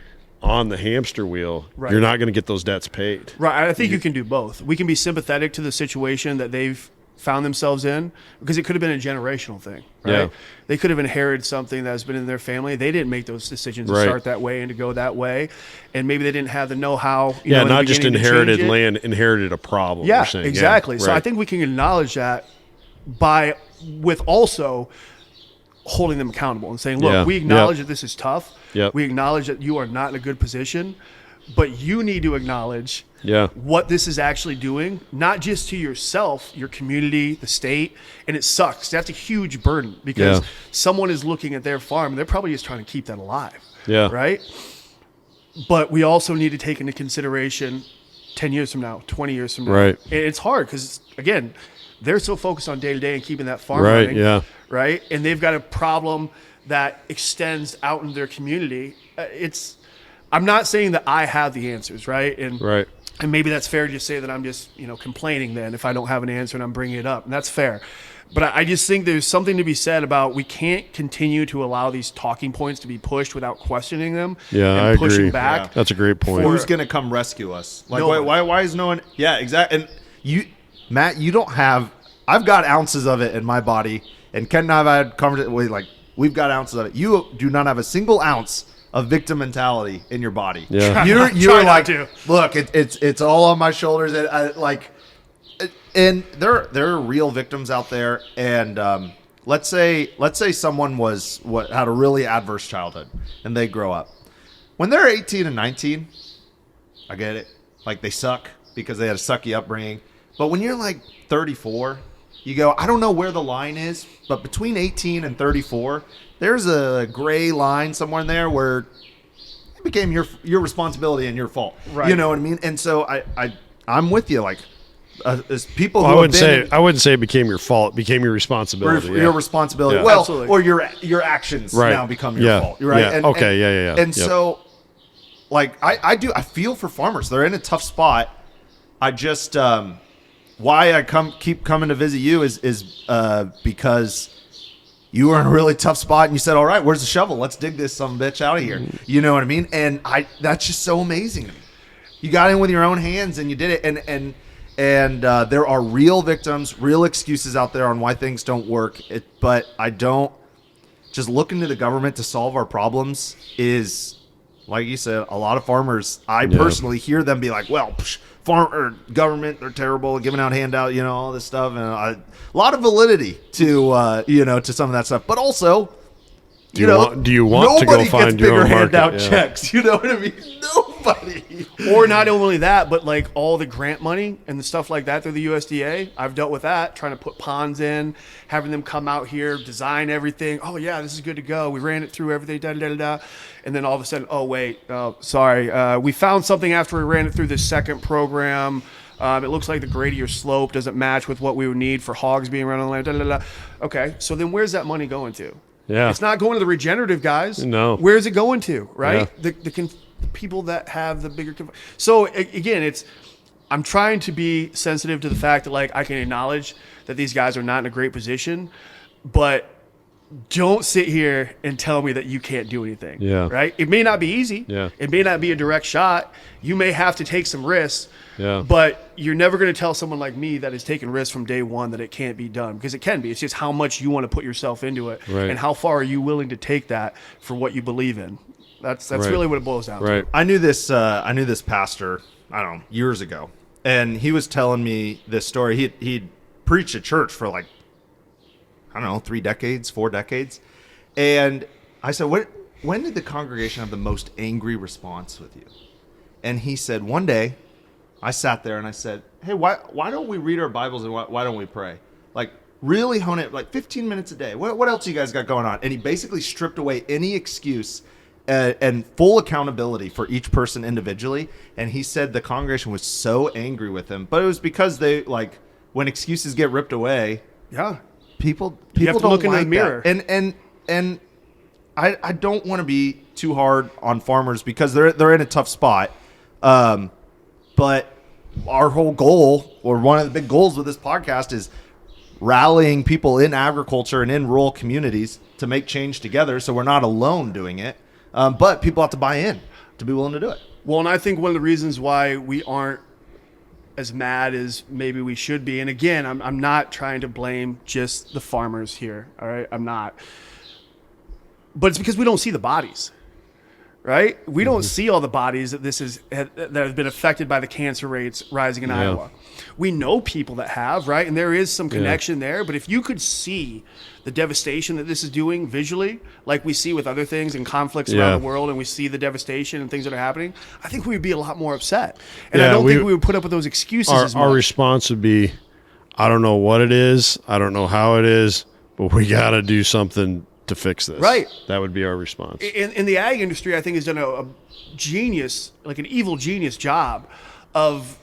on the hamster wheel, Right. you're not going to get those debts paid. Right. I think you can do both. We can be sympathetic to the situation that they've found themselves in, because it could have been a generational thing, right? Yeah. They could have inherited something that's been in their family. They didn't make those decisions to Right. start that way and to go that way. And maybe they didn't have the know-how. Yeah, in the not just beginning to inherited change it. land, inherited a problem. Yeah, you're saying. exactly. Yeah, So I right. think we can acknowledge that with also holding them accountable and saying, look, Yeah. we acknowledge that this is tough. Yep. We acknowledge that you are not in a good position, but you need to acknowledge Yeah. what this is actually doing, not just to yourself, your community, the state. And it sucks. That's a huge burden, because Yeah. someone is looking at their farm and they're probably just trying to keep that alive. Yeah. Right? But we also need to take into consideration 10 years from now, 20 years from now. Right. And it's hard because, again, they're so focused on day to day and keeping that farm Right, running. yeah. Right. And they've got a problem that extends out in their community. I'm not saying that I have the answers, right? Right. And maybe that's fair to just say that I'm just, complaining then if I don't have an answer and I'm bringing it up. And that's fair. But I just think there's something to be said about we can't continue to allow these talking points to be pushed without questioning them Yeah, and I pushing agree. back. Yeah. That's a great point. Who's going to come rescue us? Like, No one. why is no one? Yeah, exactly. And you, Matt, you don't have. I've got ounces of it in my body, and Ken and I've had conversations. Like, we've got ounces of it. You do not have a single ounce of victim mentality in your body. Yeah. You're Try not like, to. look, it's all on my shoulders. And there are real victims out there. And let's say someone had a really adverse childhood, and they grow up. When they're 18 and 19, I get it. Like, they suck because they had a sucky upbringing. But when you're like 34, you go, I don't know where the line is, but between 18 and 34, there's a gray line somewhere in there where it became your responsibility and your fault. Right. You know what I mean? And so I'm with you. Like, as people Well, who I wouldn't say it became your fault. It became your responsibility. your responsibility. Yeah. Well, Absolutely. or your actions Right. now become your Yeah. fault. Right? Yeah. Okay. Yeah. And Yep. so, like, I feel for farmers. They're in a tough spot. I just why I keep coming to visit you is because you were in a really tough spot and you said, all right, where's the shovel? Let's dig this some bitch out of here. You know what I mean? And that's just so amazing to me. You got in with your own hands and you did it. And there are real victims, real excuses out there on why things don't work. But I don't just looking to the government to solve our problems is, like you said, a lot of farmers, I personally hear them be like, well, government, they're terrible, giving out handout, all this stuff. And a lot of validity to, to some of that stuff. But also, Do you want to go nobody find gets your bigger own market? handout Yeah. checks. You know what I mean? Nobody. Or not only that, but like all the grant money and the stuff like that through the USDA. I've dealt with that, trying to put ponds in, having them come out here, design everything. Oh yeah, this is good to go. We ran it through everything, and then all of a sudden, oh wait, sorry, we found something after we ran it through this second program. It looks like the grade of your slope doesn't match with what we would need for hogs being run on the land. Okay, so then where's that money going to? Yeah. It's not going to the regenerative guys. No. Where's it going to, right? Yeah. The people that have the bigger... So, again, I'm trying to be sensitive to the fact that, like, I can acknowledge that these guys are not in a great position, but don't sit here and tell me that you can't do anything. Yeah. Right? It may not be easy. Yeah. It may not be a direct shot. You may have to take some risks. Yeah. But you're never going to tell someone like me that has taken risks from day one that it can't be done, because it can be. It's just how much you want to put yourself into it, Right. and how far are you willing to take that for what you believe in. That's Right. really what it boils down Right. to. I knew this pastor, I don't know, years ago, and he was telling me this story. He'd preached at church for like, I don't know, 3 decades, 4 decades, and I said, when did the congregation have the most angry response with you? And he said, one day, I sat there and I said, hey, why don't we read our Bibles and why don't we pray? Like, really hone it, like 15 minutes a day. What else you guys got going on? And he basically stripped away any excuse and full accountability for each person individually. And he said the congregation was so angry with him, but it was because they, like, when excuses get ripped away, Yeah. people You have to don't look into like the mirror. that. And I don't want to be too hard on farmers because they're in a tough spot. But our whole goal, or one of the big goals with this podcast, is rallying people in agriculture and in rural communities to make change together. So we're not alone doing it. But people have to buy in. to be willing to do it. Well, and I think one of the reasons why we aren't as mad as maybe we should be, and again, I'm not trying to blame just the farmers here, all right? I'm not. But it's because we don't see the bodies, right? We don't see all the bodies that that have been affected by the cancer rates rising in Iowa. We know people that have, right? And there is some connection there. But if you could see the devastation that this is doing visually, like we see with other things and conflicts around the world, and we see the devastation and things that are happening, I think we'd be a lot more upset. And I don't think we would put up with those excuses as much. Our response would be, I don't know what it is. I don't know how it is, but we got to do something to fix this. Right. That would be our response. In the ag industry, I think has done a genius, like an evil genius job of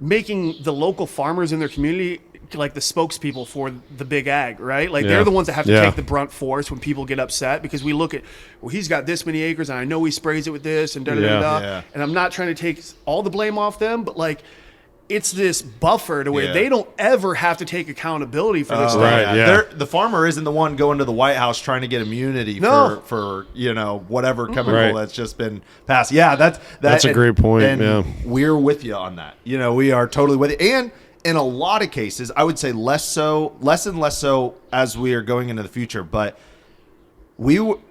making the local farmers in their community like the spokespeople for the big ag, right? Like they're the ones that have to take the brunt force when people get upset, because we look at, well, he's got this many acres and I know he sprays it with this and da-da-da-da. And I'm not trying to take all the blame off them, but like, it's this buffer to where they don't ever have to take accountability for this stuff. The farmer isn't the one going to the White House trying to get immunity for whatever chemical that's just been passed. Yeah, that's a great point. And we're with you on that. We are totally with you. And in a lot of cases, I would say less and less so as we are going into the future. But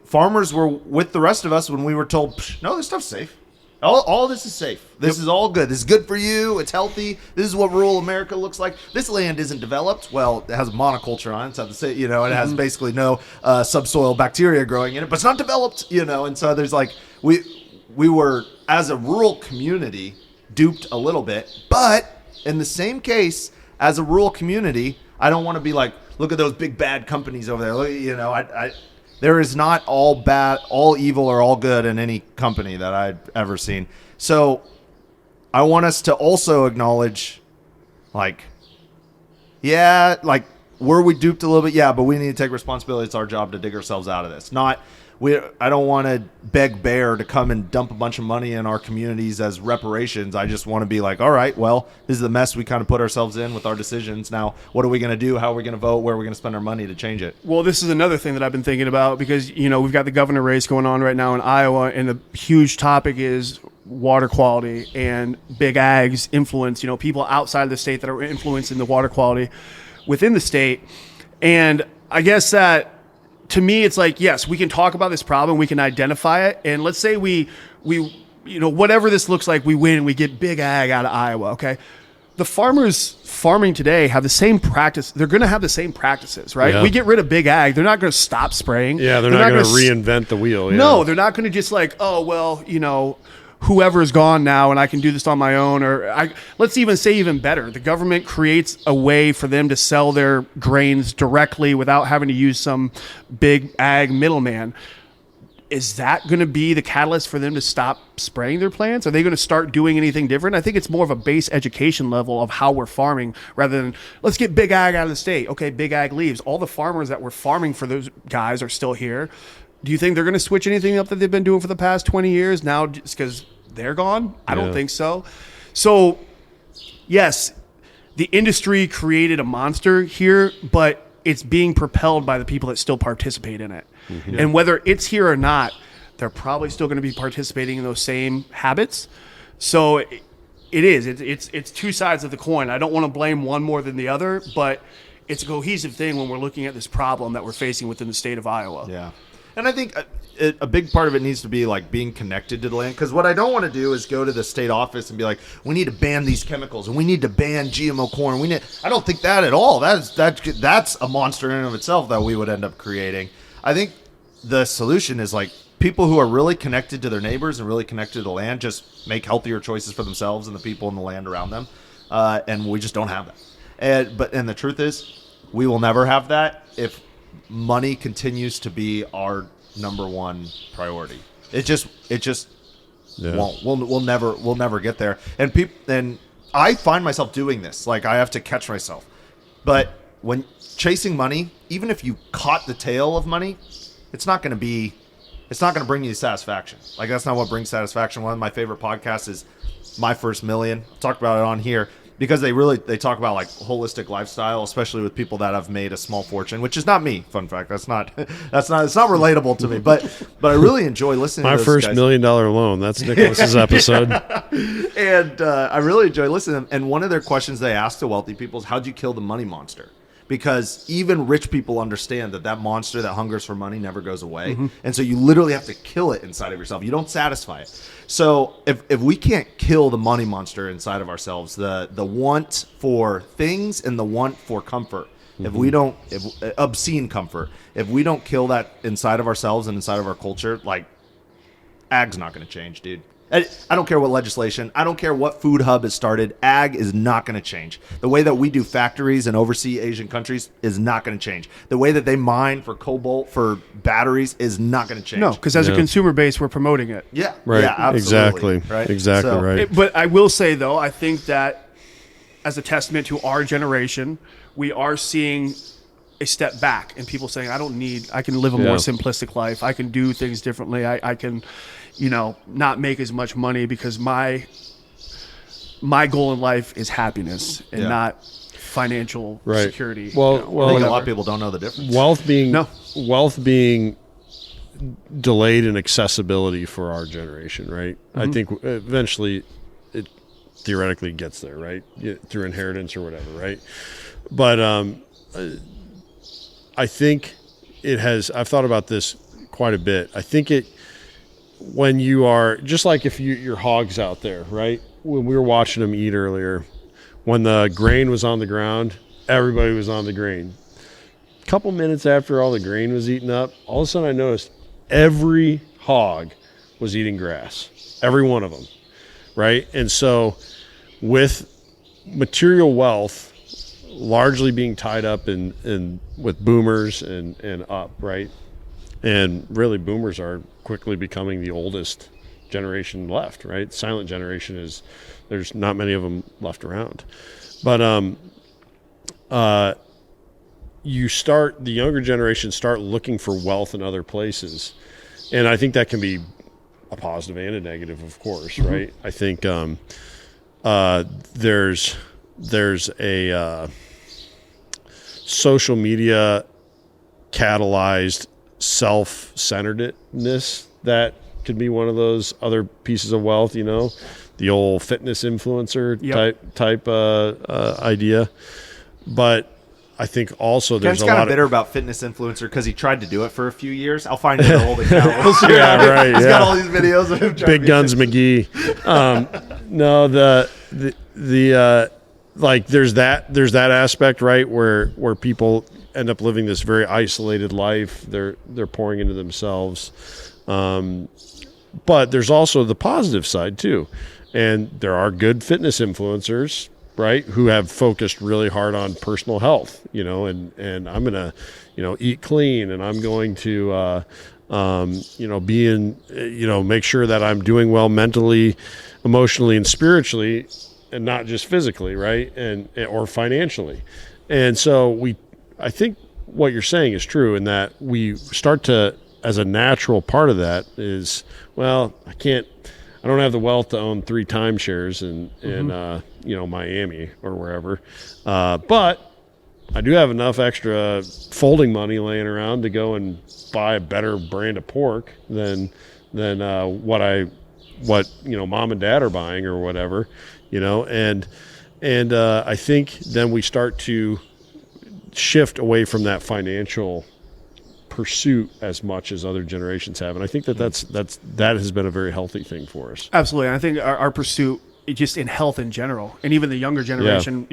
farmers were with the rest of us when we were told, no, this stuff's safe. All this is safe. This is all good. This is good for you. It's healthy. This is what rural America looks like. This land isn't developed. Well, it has monoculture on it. So it has basically no subsoil bacteria growing in it, but it's not developed. And so there's like we were, as a rural community, duped a little bit. But in the same case, as a rural community, I don't want to be like, look at those big bad companies over there. Look, there is not all bad, all evil, or all good in any company that I've ever seen. So I want us to also acknowledge, were we duped a little bit? Yeah, but we need to take responsibility. It's our job to dig ourselves out of this. I don't want to beg Bear to come and dump a bunch of money in our communities as reparations. I just want to be like, all right, well, this is the mess we kind of put ourselves in with our decisions. Now, what are we going to do? How are we going to vote? Where are we going to spend our money to change it? Well, this is another thing that I've been thinking about, because, we've got the governor race going on right now in Iowa, and the huge topic is water quality and big ag's influence, people outside of the state that are influencing the water quality within the state. And I guess that, to me, it's like, yes, we can talk about this problem, we can identify it, and let's say we whatever this looks like, we win, we get big ag out of Iowa, okay? The farmers farming today have the same practice. They're going to have the same practices, right? Yeah. We get rid of big ag, they're not going to stop spraying. Yeah, they're not going to reinvent the wheel. Yeah. No, they're not going to just like, oh, well, whoever is gone now and I can do this on my own. Or let's even say even better. The government creates a way for them to sell their grains directly without having to use some big ag middleman. Is that going to be the catalyst for them to stop spraying their plants? Are they going to start doing anything different? I think it's more of a base education level of how we're farming, rather than let's get big ag out of the state. Okay, big ag leaves. All the farmers that were farming for those guys are still here. Do you think they're going to switch anything up that they've been doing for the past 20 years now just because they're gone? I don't think so. So, yes, the industry created a monster here, but it's being propelled by the people that still participate in it. Mm-hmm. And whether it's here or not, they're probably still going to be participating in those same habits. So it is. It's two sides of the coin. I don't want to blame one more than the other, but it's a cohesive thing when we're looking at this problem that we're facing within the state of Iowa. Yeah. And I think a big part of it needs to be like being connected to the land. Because what I don't want to do is go to the state office and be like, we need to ban these chemicals and we need to ban GMO corn. I don't think that at all. That's a monster in and of itself that we would end up creating. I think the solution is like people who are really connected to their neighbors and really connected to the land just make healthier choices for themselves and the people in the land around them. And we just don't have that. And the truth is, we will never have that if money continues to be our number one priority. It just won't. We'll never get there. And I find myself doing this. Like I have to catch myself. But when chasing money, even if you caught the tail of money, it's not going to bring you satisfaction. Like that's not what brings satisfaction. One of my favorite podcasts is My First Million. I talked about it on here. because they talk about like holistic lifestyle, especially with people that have made a small fortune, which is not me. Fun fact, it's not relatable to me, but I really enjoy listening My to those first guys. $1 million loan. That's Nicholas's episode. And I really enjoy listening to them. And one of their questions they ask to wealthy people is, how'd you kill the money monster? Because even rich people understand that monster that hungers for money never goes away. Mm-hmm. And so you literally have to kill it inside of yourself. You don't satisfy it. So if we can't kill the money monster inside of ourselves, the want for things and the want for comfort, if we don't, obscene comfort, if we don't kill that inside of ourselves and inside of our culture, like, ag's not going to change, dude. I don't care what legislation. I don't care what food hub is started. Ag is not going to change. The way that we do factories and oversee Asian countries is not going to change. The way that they mine for cobalt, for batteries is not going to change. No, because as a consumer base, we're promoting it. Yeah. Right. Yeah, absolutely. Exactly. Right. Exactly. So, right. But I will say, though, I think that as a testament to our generation, we are seeing a step back and people saying, I can live a more simplistic life. I can do things differently. I can, not make as much money because my goal in life is happiness and not financial security. Well, I think a lot of people don't know the difference. Wealth being delayed in accessibility for our generation, right? Mm-hmm. I think eventually it theoretically gets there, right? Through inheritance or whatever, right? But I think it has. I've thought about this quite a bit. I think when you are just like if your hogs out there, right? When we were watching them eat earlier, when the grain was on the ground, everybody was on the grain. A couple minutes after all the grain was eaten up, all of a sudden I noticed every hog was eating grass, every one of them, right? And so with material wealth largely being tied up in with boomers and up, right? And really boomers are quickly becoming the oldest generation left, right? Silent generation there's not many of them left around. But the younger generation start looking for wealth in other places. And I think that can be a positive and a negative, of course, right? I think there's a social media catalyzed self-centeredness that could be one of those other pieces of wealth, the old fitness influencer type idea. But I think also there's Ken's a kind lot of bitter about fitness influencer because he tried to do it for a few years. I'll find an old account. He's got all these videos of him trying Big Guns McGee. No, there's that aspect, right, where people end up living this very isolated life. They're pouring into themselves. But there's also the positive side too. And there are good fitness influencers, right, who have focused really hard on personal health, and I'm going to, eat clean, and I'm going to, be in, make sure that I'm doing well mentally, emotionally, and spiritually, and not just physically, right, or financially. And so I think what you're saying is true in that we start to, as a natural part of that is, well, I don't have the wealth to own 3 timeshares in Miami or wherever. But I do have enough extra folding money laying around to go and buy a better brand of pork than what mom and dad are buying or whatever, and I think then we start to shift away from that financial pursuit as much as other generations have, and I think that has been a very healthy thing for us. Absolutely, and I think our pursuit just in health in general, and even the younger generation,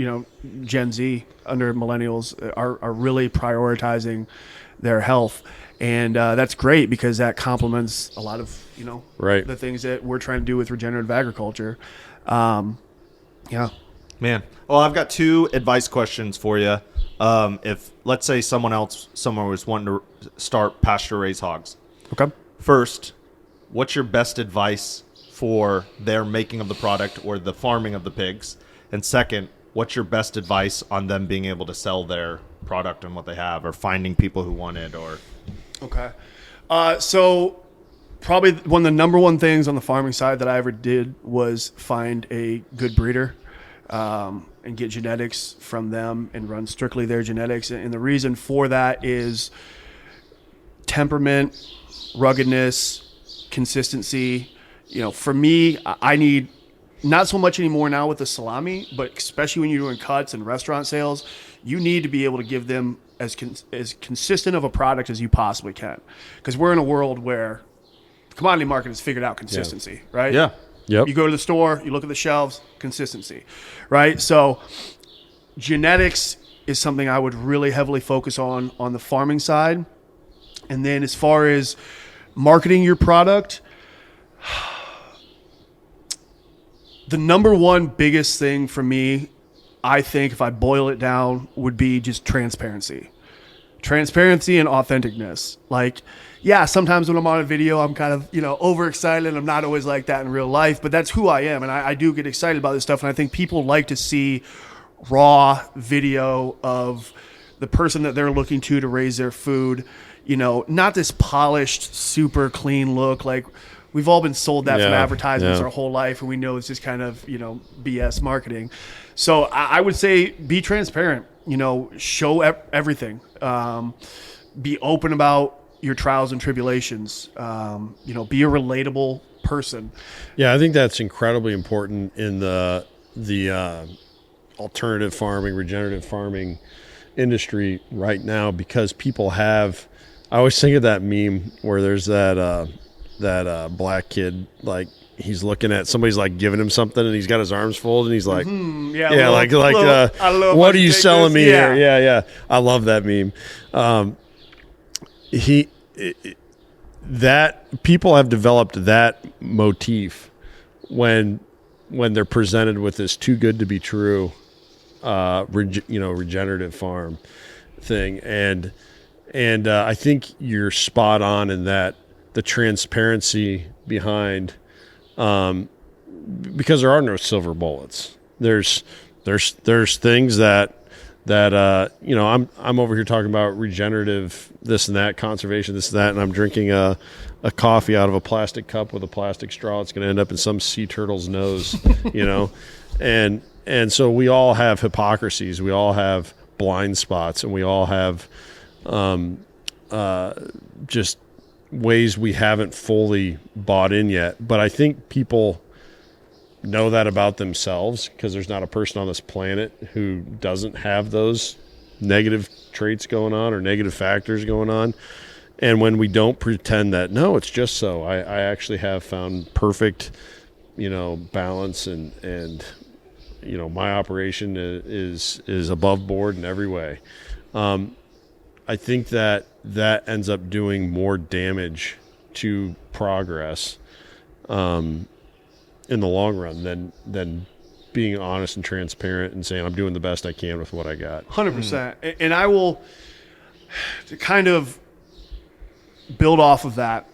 Gen Z under millennials are really prioritizing their health, and that's great because that complements a lot of the things that we're trying to do with regenerative agriculture. Man. Well, I've got 2 advice questions for you. If, let's say, someone was wanting to start pasture-raised hogs. Okay. First, what's your best advice for their making of the product or the farming of the pigs? And second, what's your best advice on them being able to sell their product and what they have, or finding people who want it? Or Okay. So probably one of the number one things on the farming side that I ever did was find a good breeder. and get genetics from them and run strictly their genetics. And the reason for that is temperament, ruggedness, consistency. For me, I need, not so much anymore now with the salami, but especially when you're doing cuts and restaurant sales, you need to be able to give them as consistent of a product as you possibly can. Because we're in a world where the commodity market has figured out consistency, right? Yeah. Yep. You go to the store, you look at the shelves, consistency, right? So genetics is something I would really heavily focus on the farming side. And then as far as marketing your product, the number one biggest thing for me, I think, if I boil it down, would be just transparency. Transparency and authenticness. Like, yeah, sometimes when I'm on a video, I'm kind of, overexcited. I'm not always like that in real life, but that's who I am. And I do get excited about this stuff. And I think people like to see raw video of the person that they're looking to raise their food. Not this polished, super clean look. Like, we've all been sold that from advertisements our whole life, and we know it's just kind of, BS marketing. So I would say be transparent, show everything. Be open about your trials and tribulations. Be a relatable person. Yeah, I think that's incredibly important in the alternative farming, regenerative farming industry right now, because people have, I always think of that meme where there's that black kid, like he's looking at somebody's like giving him something and he's got his arms folded and he's like, what are you selling me here? Yeah. I love that meme. That people have developed that motif when they're presented with this too good to be true, regenerative farm thing. And I think you're spot on in that, the transparency behind, because there are no silver bullets. There's things that I'm over here talking about regenerative, this and that, conservation, this and that, and I'm drinking a coffee out of a plastic cup with a plastic straw. It's going to end up in some sea turtle's nose, and so we all have hypocrisies. We all have blind spots, and we all have just ways we haven't fully bought in yet. But I think people know that about themselves, because there's not a person on this planet who doesn't have those negative traits going on or negative factors going on. And when we don't pretend that, no, it's just so, I actually have found perfect, balance and my operation is above board in every way. I think that ends up doing more damage to progress in the long run than being honest and transparent and saying I'm doing the best I can with what I got. 100%. And I will, to kind of build off of that,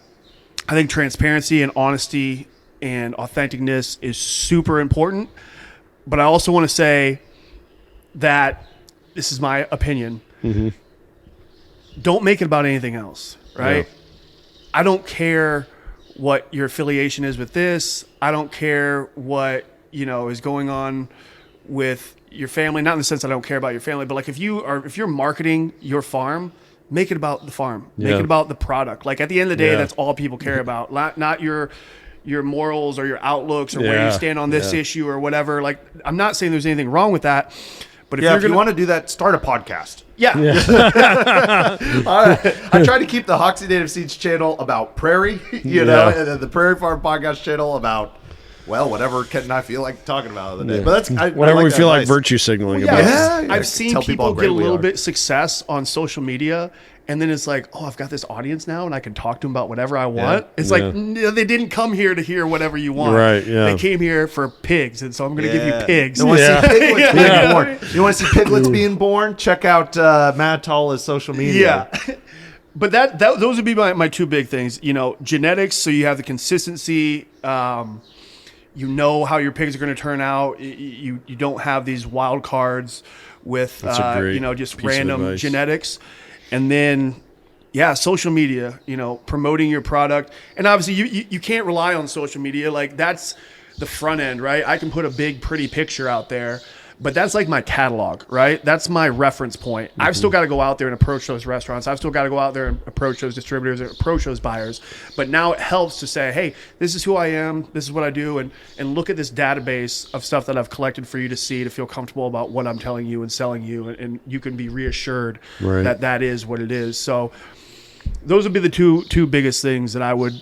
I think transparency and honesty and authenticness is super important. But I also want to say that, this is my opinion, don't make it about anything else, right? Yeah. I don't care what your affiliation is with this. I don't care what, is going on with your family. Not in the sense I don't care about your family, but like if you're marketing your farm, make it about the farm. Make it about the product. Like at the end of the day, that's all people care about. Not your morals or your outlooks or where you stand on this issue or whatever. Like, I'm not saying there's anything wrong with that, but if you want to do that, start a podcast. Yeah. I try to keep the Hoxie Native Seeds channel about Prairie, and then the Prairie Farm podcast channel about, whatever Kent and I feel like talking about the day. But that's whatever we feel like virtue signaling about. I've seen people get a little bit success on social media, and then it's like, oh, I've got this audience now, and I can talk to them about whatever I want. It's like, no, they didn't come here to hear whatever you want. Right, yeah. They came here for pigs, and so I'm going to give you pigs. You want to see piglets being born? You want to see piglets being born? Check out Matt Hatala's social media. Yeah. But those would be my two big things. Genetics, so you have the consistency. How your pigs are going to turn out. You don't have these wild cards with just random genetics. And then, social media, promoting your product. And obviously you can't rely on social media. Like, that's the front end, right? I can put a big, pretty picture out there, But that's like my catalog, right? That's my reference point. I've still got to go out there and approach those restaurants. I've still got to go out there and approach those distributors and approach those buyers. But now it helps to say, hey, this is who I am. This is what I do. And look at this database of stuff that I've collected for you to see, to feel comfortable about what I'm telling you and selling you. And you can be reassured that that is what it is. So those would be the two biggest things that I would,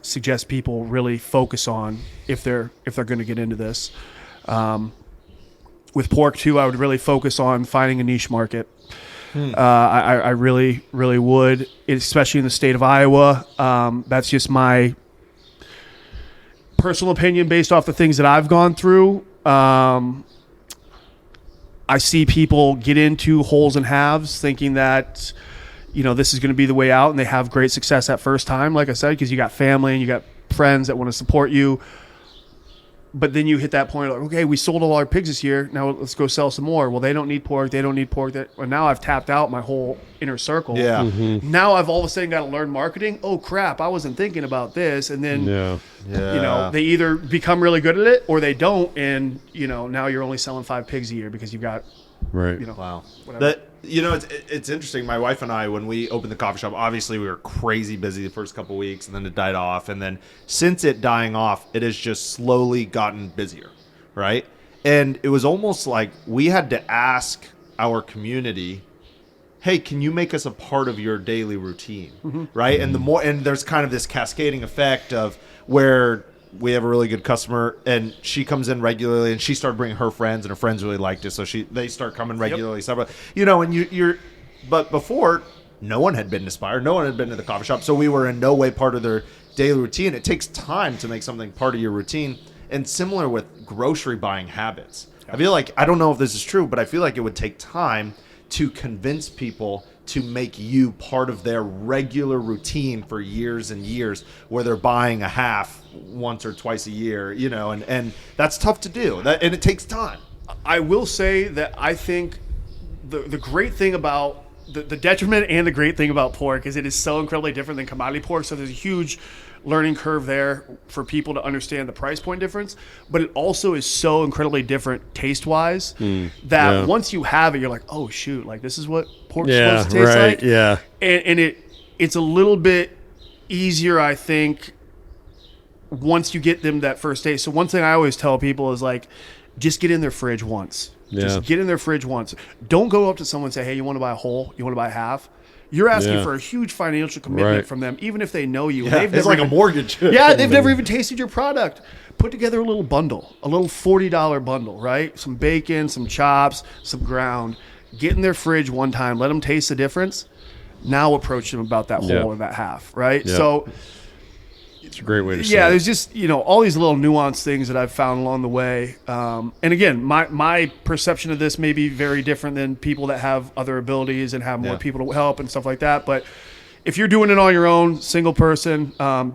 suggest people really focus on if they're going to get into this. With pork too, I would really focus on finding a niche market. I really, really would, especially in the state of Iowa. That's just my personal opinion based off the things that I've gone through. I see people get into wholes and halves thinking that, this is going to be the way out, and they have great success that first time, like I said, because you got family and you got friends that want to support you. But then you hit that point, like, okay, we sold all our pigs this year. Now let's go sell some more. Well, they don't need pork. They don't need pork. Well, now I've tapped out my whole inner circle. Yeah. Now I've all of a sudden got to learn marketing. Oh, crap, I wasn't thinking about this. And then, they either become really good at it or they don't. And, now you're only selling 5 pigs a year because you've got, wow. whatever. It's interesting. My wife and I, when we opened the coffee shop, obviously we were crazy busy the first couple of weeks, and then it died off. And then since it dying off, it has just slowly gotten busier, right? And it was almost like we had to ask our community, hey, can you make us a part of your daily routine, right? And and there's kind of this cascading effect of where we have a really good customer, and she comes in regularly, and she started bringing her friends, and her friends really liked it, so they start coming regularly. And but before, no one had been to Spire, no one had been to the coffee shop, so we were in no way part of their daily routine. It takes time to make something part of your routine, and similar with grocery buying habits. I feel like, I don't know if this is true, but I feel like it would take time to convince people to make you part of their regular routine for years and years, where they're buying a half once or twice a year, and that's tough to do. And it takes time. I will say that I think the great thing about the detriment and the great thing about pork is it is so incredibly different than commodity pork. So there's a huge learning curve there for people to understand the price point difference, but it also is so incredibly different taste wise that once you have it, you're like, oh shoot, like this is what pork's supposed to taste like. Yeah. And it's a little bit easier, I think, once you get them that first taste. So one thing I always tell people is like, just get in their fridge once. Just get in their fridge once. Don't go up to someone and say, hey, you want to buy a whole? You want to buy a half? You're asking for a huge financial commitment from them, even if they know you. Yeah, it's like a mortgage. They've never even tasted your product. Put together a little bundle, a little $40 bundle, right? Some bacon, some chops, some ground. Get in their fridge one time. Let them taste the difference. Now approach them about that whole or that half, right? Yeah. So it's a great way to say yeah, it. there's just, all these little nuanced things that I've found along the way. And again, my perception of this may be very different than people that have other abilities and have more people to help and stuff like that. But if you're doing it on your own, single person,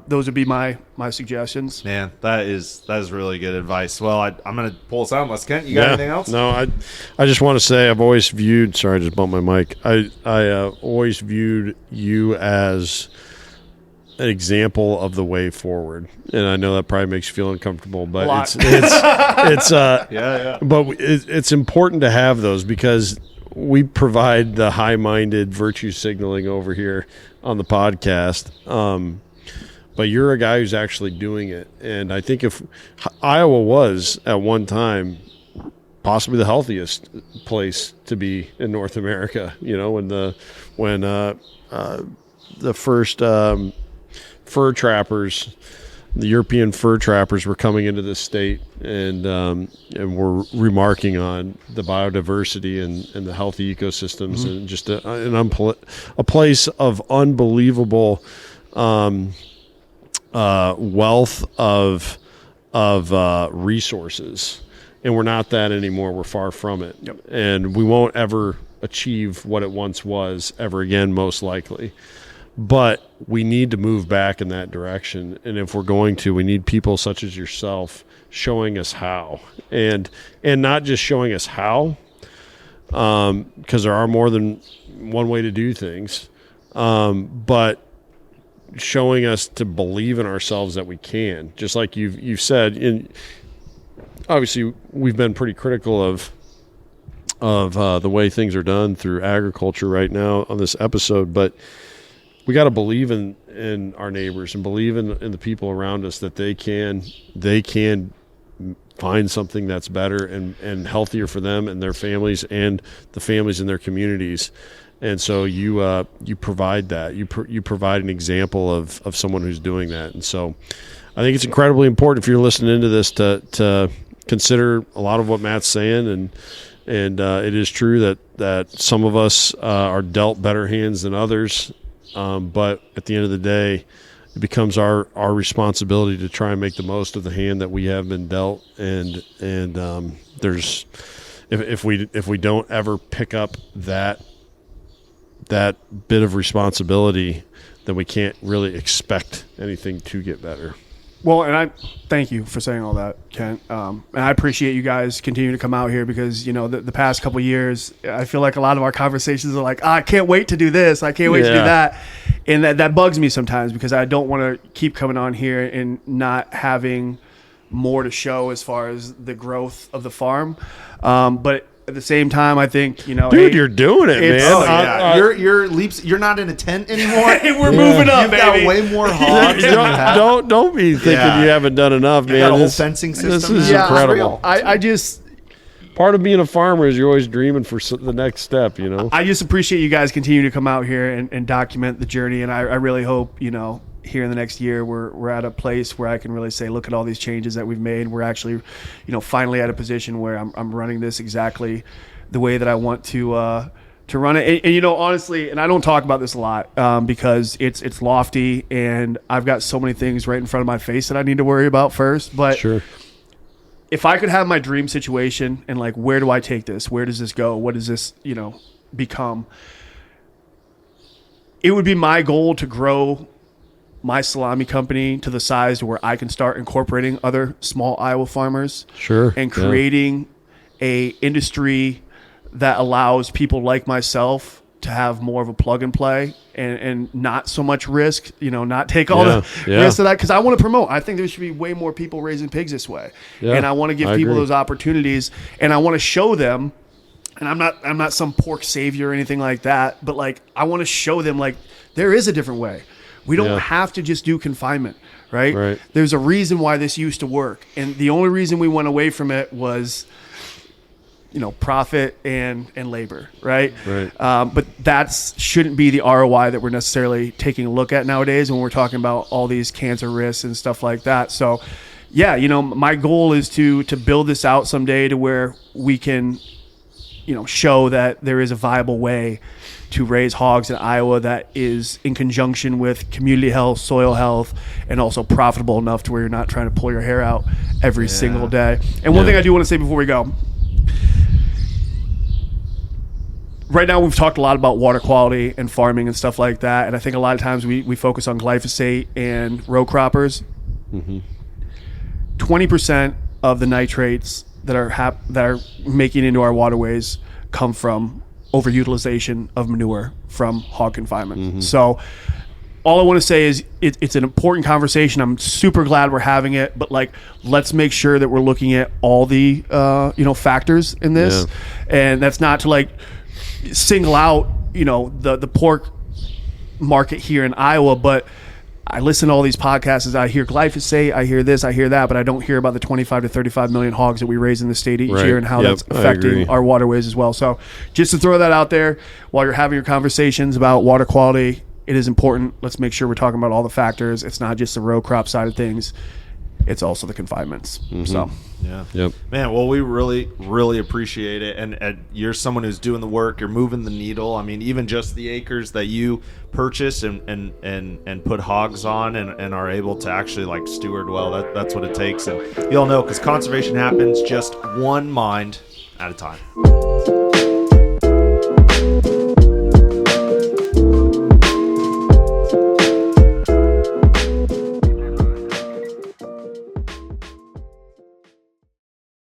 those would be my suggestions. Man, that is really good advice. Well, I'm going to pull us out unless Kent, you got anything else? No, I just want to say I've always viewed, sorry, I just bumped my mic. I always viewed you as an example of the way forward, and I know that probably makes you feel uncomfortable, but it's important to have those because we provide the high-minded virtue signaling over here on the podcast. But you're a guy who's actually doing it, and I think if Iowa was at one time possibly the healthiest place to be in North America, when the first fur trappers, the European fur trappers were coming into this state and were remarking on the biodiversity and the healthy ecosystems and just a place of unbelievable wealth of resources. And we're not that anymore. We're far from it. Yep. And we won't ever achieve what it once was ever again, most likely. But we need to move back in that direction. And if we're going to, we need people such as yourself showing us how. And not just showing us how, because there are more than one way to do things, but showing us to believe in ourselves that we can. Just like you've said, obviously we've been pretty critical of the way things are done through agriculture right now on this episode, but we got to believe in our neighbors and believe in the people around us that they can find something that's better and healthier for them and their families and the families in their communities. And so you provide that. You provide an example of someone who's doing that. And so I think it's incredibly important if you're listening to this to consider a lot of what Matt's saying. And it is true that some of us are dealt better hands than others. But at the end of the day, it becomes our responsibility to try and make the most of the hand that we have been dealt. And there's if we don't ever pick up that bit of responsibility, then we can't really expect anything to get better. Well, and I thank you for saying all that, Kent. And I appreciate you guys continuing to come out here because, the past couple of years, I feel like a lot of our conversations are like, I can't wait to do this. I can't wait to do that. And that bugs me sometimes because I don't want to keep coming on here and not having more to show as far as the growth of the farm. But at the same time, I think, dude, hey, you're doing it, man. Oh, yeah. You're leaps. You're not in a tent anymore. We're moving up, You've baby. got way more hogs. Don't be thinking you haven't done enough, man. Got a whole fencing system. This is now. incredible. I just part of being a farmer is you're always dreaming for the next step. I just appreciate you guys continue to come out here and document the journey, and I really hope here in the next year we're at a place where I can really say, look at all these changes that we've made. We're actually finally at a position where I'm running this exactly the way that I want to run it. And honestly, and I don't talk about this a lot because it's lofty and I've got so many things right in front of my face that I need to worry about first. But sure, if I could have my dream situation and like, where do I take this? Where does this go? What does this become? It would be my goal to grow my salami company to the size where I can start incorporating other small Iowa farmers. Sure. And creating a industry that allows people like myself to have more of a plug and play and not so much risk, not take all the risk of that. Cause I want to promote, I think there should be way more people raising pigs this way. Yeah, and I want to give people those opportunities and I want to show them, and I'm not some pork savior or anything like that, but like, I want to show them like there is a different way. We don't have to just do confinement, right? There's a reason why this used to work. And the only reason we went away from it was, profit and labor, right? But that shouldn't be the ROI that we're necessarily taking a look at nowadays when we're talking about all these cancer risks and stuff like that. So, my goal is to build this out someday to where we can, show that there is a viable way to raise hogs in Iowa that is in conjunction with community health, soil health, and also profitable enough to where you're not trying to pull your hair out every single day. And one thing I do want to say before we go, right now we've talked a lot about water quality and farming and stuff like that, and I think a lot of times we focus on glyphosate and row croppers. 20% of the nitrates that are making into our waterways come from overutilization of manure from hog confinement. So all I want to say is it's an important conversation. I'm super glad we're having it, but like, let's make sure that we're looking at all the factors in this, and that's not to like single out the pork market here in Iowa, but I listen to all these podcasts. I hear glyphosate, I hear this, I hear that, but I don't hear about the 25 to 35 million hogs that we raise in the state each year and how that's affecting our waterways as well. So just to throw that out there, while you're having your conversations about water quality, it is important. Let's make sure we're talking about all the factors. It's not just the row crop side of things. It's also the confinements. So, man, well, we really, really appreciate it. And you're someone who's doing the work. You're moving the needle. I mean, even just the acres that you purchase and put hogs on and are able to actually like steward well, that's what it takes. And you all know, because conservation happens just one mind at a time.